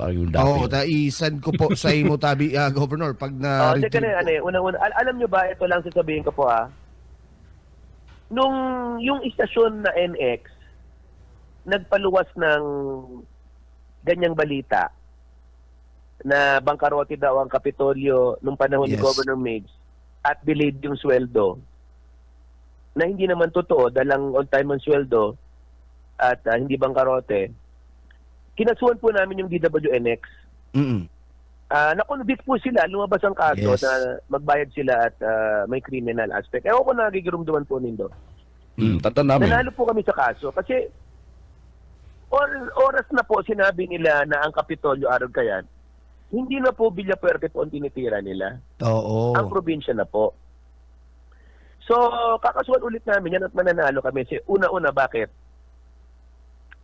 Parang yung dati. Oo, i-send ko po sa imo, Tabi, Governor, pag na... Teka na, una-una, alam nyo ba, ito lang sasabihin ko po nung yung istasyon na NX, nagpaluwas ng ganyang balita na bangkarote daw ang Kapitolyo nung panahon ni Yes. Governor Meigs at delayed yung sweldo, na hindi naman totoo, dalang on-time ang sweldo at hindi bangkarote, kinasuhan po namin yung DWNX. Na-convict po sila, lumabas ang kaso Yes. na magbayad sila at may criminal aspect. Ewan ko nagigirumduman po nindo. Tatan namin. Nanalo po kami sa kaso kasi oras na po sinabi nila na ang Kapitolyo araw kayan, hindi na po Villapuerte po ang tinitira nila. Oo. Ang probinsya na po. So, kakasuhan ulit namin yan at mananalo kami. Kasi una-una, bakit?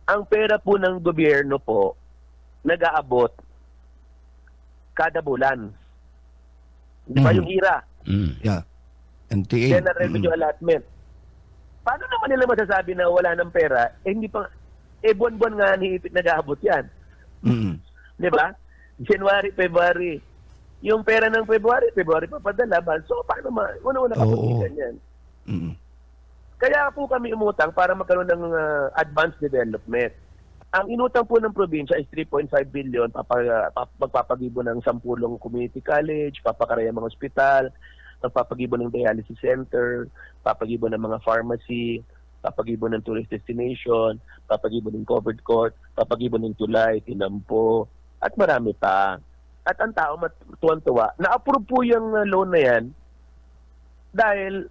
Ang pera po ng gobyerno po, nag-aabot kada bulan. Di ba yung IRA? Yeah. NTA. General Revenue Allotment. Paano naman nila masasabi na wala ng pera? Hindi pa, buwan-buwan nga nag-aabot yan. Di ba? January, February. Yung pera ng February papadala. So, paano una-una kapag yan? Kaya po kami umutang para magkaroon ng advanced development. Ang inutang po ng probinsya is 3.5 billion, magpapagibo ng 10 community college, papakaraya mga ospital, magpapagibo ng dialysis center, papagibo ng mga pharmacy, papagibo ng tourist destination, papagibo ng covered court, papagibo ng tulay, tinampo, at marami pa. At ang tao tuwan-tuwa, na-approve po yung loan na yan dahil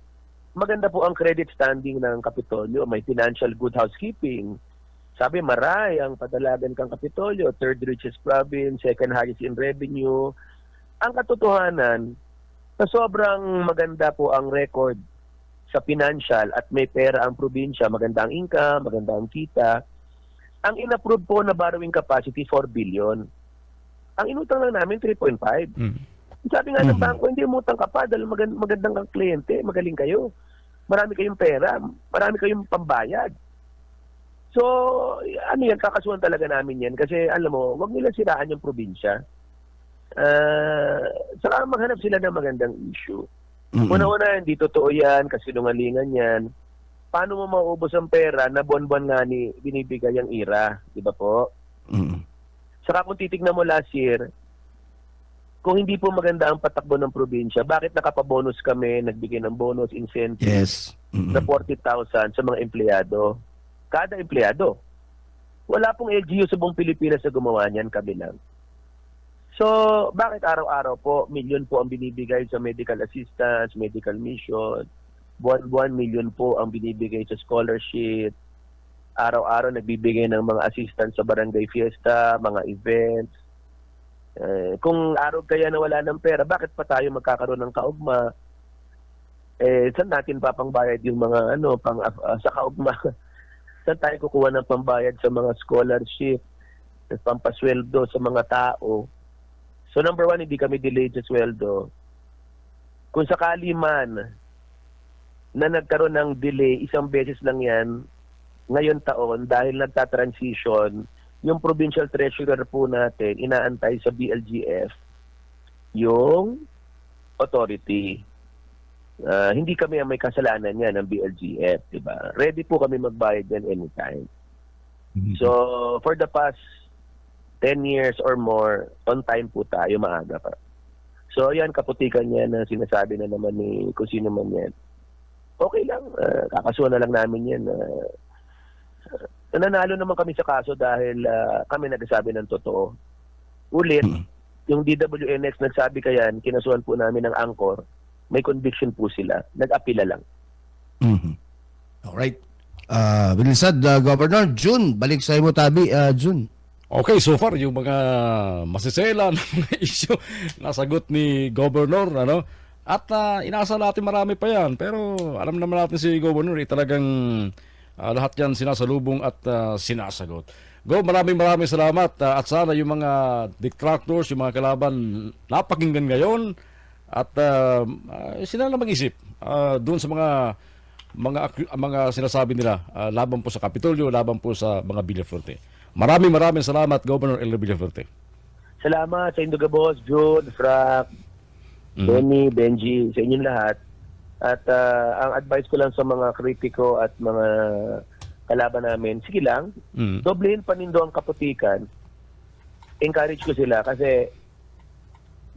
maganda po ang credit standing ng Kapitolyo. May financial good housekeeping. Sabi, maray ang padalagan kang Kapitolyo, third richest province, second highest in revenue. Ang katotohanan, na sobrang maganda po ang record sa financial at may pera ang probinsya, maganda ang income, maganda ang kita. Ang inapprove po na borrowing capacity, 4 billion. Ang inutang lang namin, 3.5. Sabi nga ng bangko, hindi umutang ka pa dahil magandang kang kliyente, magaling kayo. Marami kayong pera, marami kayong pambayad. So, kakasuhan talaga namin yan. Kasi, alam mo, wag nila siraan yung probinsya. Saka maghanap sila ng magandang issue. Una-una, hindi totoo yan, kasinungalingan yan. Paano mo maubos ang pera na buwan-buwan nga binibigay ang IRA? Di ba po? Saka kung titignan mo last year, kung hindi po maganda ang patakbo ng probinsya, bakit nakapabonus kami, nagbigay ng bonus, incentive na 40,000 sa mga empleyado? Kada empleyado. Wala pong LGU sa buong Pilipinas na gumawa niyan, kami lang. So, bakit araw-araw po, milyon po ang binibigay sa medical assistance, medical mission, buwan-buwan milyon po ang binibigay sa scholarship, araw-araw nagbibigay ng mga assistance sa barangay fiesta, mga events. Kung araw kaya na wala ng pera, bakit pa tayo magkakaroon ng kaugma? Saan natin papangbayad yung mga sa kaugma? Saan tayo kukuha ng pambayad sa mga scholarship, pampasweldo sa mga tao? So number one, hindi kami delayed sa sweldo. Kung sakali man na nagkaroon ng delay, isang beses lang yan, ngayon taon, dahil nagta-transition, yung provincial treasurer po natin, inaantay sa BLGF, yung authority. Hindi kami ang may kasalanan yan ng BLGF, di ba? Ready po kami magbayad yan anytime. So, for the past 10 years or more, on time po tayo, maaga pa. So, yan, kaputikan yan na sinasabi na naman ni kung sino man yan. Okay lang, kakasuhan na lang namin yan. Nanalo naman kami sa kaso dahil kami nagsasabi ng totoo. Ulit, yung DWNX nagsabi kayan, kinasuhan po namin ng Angkor, may conviction po sila. Nag-apila lang. Alright. Bilisad, Governor, June, balik sa mo tabi, June. Okay, so far yung mga masisela ng mga issue nasagot ni Governor, ano? At inaasa natin marami pa yan. Pero alam naman natin si Governor, talagang lahat yan sinasalubong at sinasagot. Go, maraming salamat. At sana yung mga detractors, yung mga kalaban, napakinggan ngayon. At sila na mag-isip doon sa mga sinasabi nila laban po sa Kapitolyo, laban po sa mga Villafuerte. Maraming salamat, Governor Elmer Villafuerte. Salamat sa Indoga Boss, Jude, Frank, Benny, Benji, sa inyong lahat. At ang advice ko lang sa mga kritiko at mga kalaban namin, sige lang, doblehin pa nindo ang kaputikan. Encourage ko sila kasi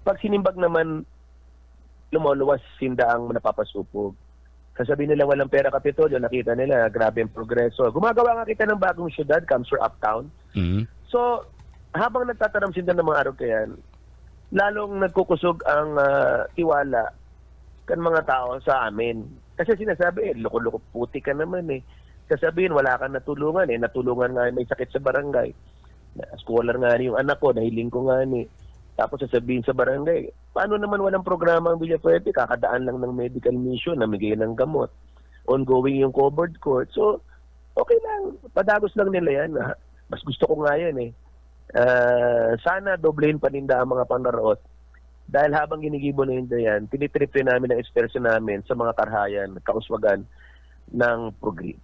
pag sinimbag naman, lumuluwas sindaang napapasupog. Sasabihin nila walang pera Kapitolyo, nakita nila, grabe ang progreso. Gumagawa nga kita ng bagong syudad, Camsur Uptown. So, habang nagtataramsindan ng mga arog-kayan, lalong nagkukusog ang tiwala kan mga tao sa amin. Kasi sinasabi, loko-loko puti ka naman eh. Sasabihin, wala kang natulungan eh. Natulungan nga may sakit sa barangay. Scholar nga yung anak ko, nahiling ko nga ni. Tapos sasabihin sa barangay, paano naman walang programa ang Villafuerte? Kakadaan lang ng medical mission, namigay ng gamot. Ongoing yung covered court. So, okay lang. Padagos lang nila yan. Mas gusto ko nga yan eh. Sana doblehin paninda ang mga panaraot. Dahil habang ginigibo na yun yan, tinitrip rin namin ang ekspersyon namin sa mga karhayan, kauswagan ng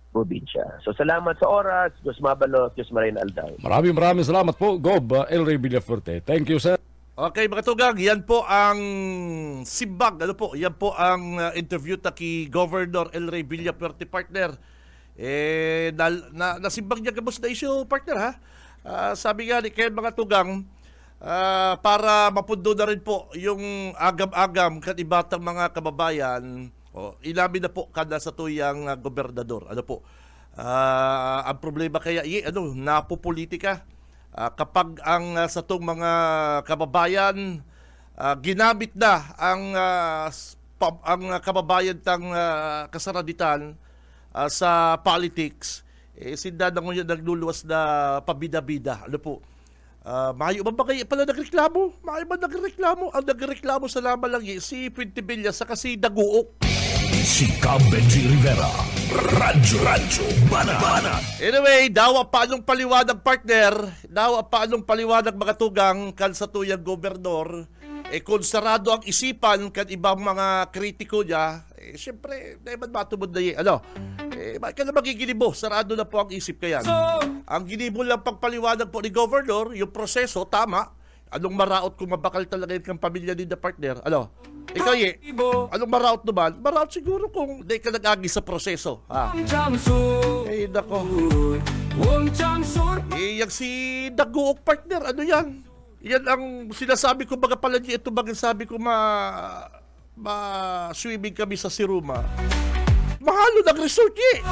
probinsya. So, salamat sa oras. Diyos mabalot, Diyos marin aldaw. Maraming salamat po, Gob Elmer Villafuerte. Thank you, sir. Okay, mga tugang, yan po ang simbag. Yan po ang interview kay Governor El Rey Villafuerte, partner. Nasimbag niya gabos na issue, partner, ha? Sabi nga ni Ken, mga tugang, para mapundo na rin po yung agam-agam kanibatang mga kababayan, ilamin na po kada sa tuyang gobernador. Ang problema kaya, napopolitika. Kapag ang sa itong mga kababayan ginamit na ang kababayan tang kasaraditan sa politics, sinda na ngayon nagluluwas na pabida-bida. Mayo ba kayo pala nagreklamo? Mayo ba nagreklamo? Ang nagreklamo sa laman lang si Puentevilla sa kasi Daguok. Si Benji Rivera, Radyo Bana. Anyway, dawa pa anong paliwanag, partner, dawa pa anong paliwanag mga tugang kan sa tuyang gobernador, kung sarado ang isipan kan ibang mga kritiko niya, siyempre, naman matubod na bakit ka na magigilibo? Sarado na po ang isip kaya. Ang ginibo lang pagpaliwanag po ni Governor, yung proseso, tama. Anong maraot kung mabakal talaga yung pamilya ni the partner? Ikaw, anong maraot naman? Maraot siguro kung hindi ka nag-agi sa proseso. Nako. Yung si Daguok, partner, ano yan? Yan ang sinasabi ko, baga pala niya ito, baga sabi ko swimming kami sa Siruma. Mahalo ng resort niya.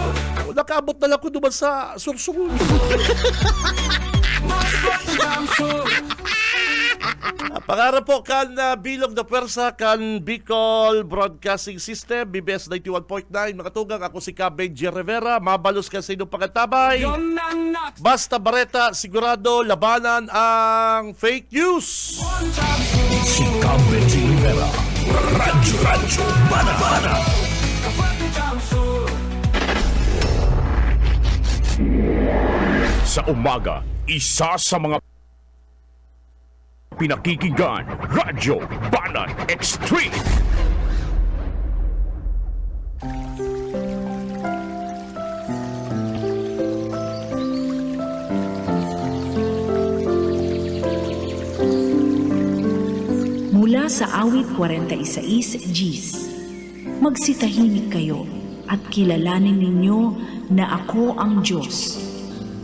Nakaabot na lang ko naman sa Sursungun. Pangarap po kan bilog na pwersa kan Bicol Broadcasting System, BBS 91.9. Mga tugang, ako si Benji Rivera. Mabalos ka sa inyong pangatabay. Basta Bareta, sigurado labanan ang fake news. Si Benji Rivera, Radyo Bana. Sa umaga, isa sa mga pinakikinggan, Radyo Banan Extreme. Mula sa awit 46 Gs. Magsitahimik kayo at kilalanin ninyo na ako ang Diyos.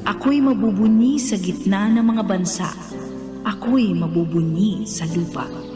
Ako'y mabubunyi sa gitna ng mga bansa. Ako'y mabubunyi sa lupa.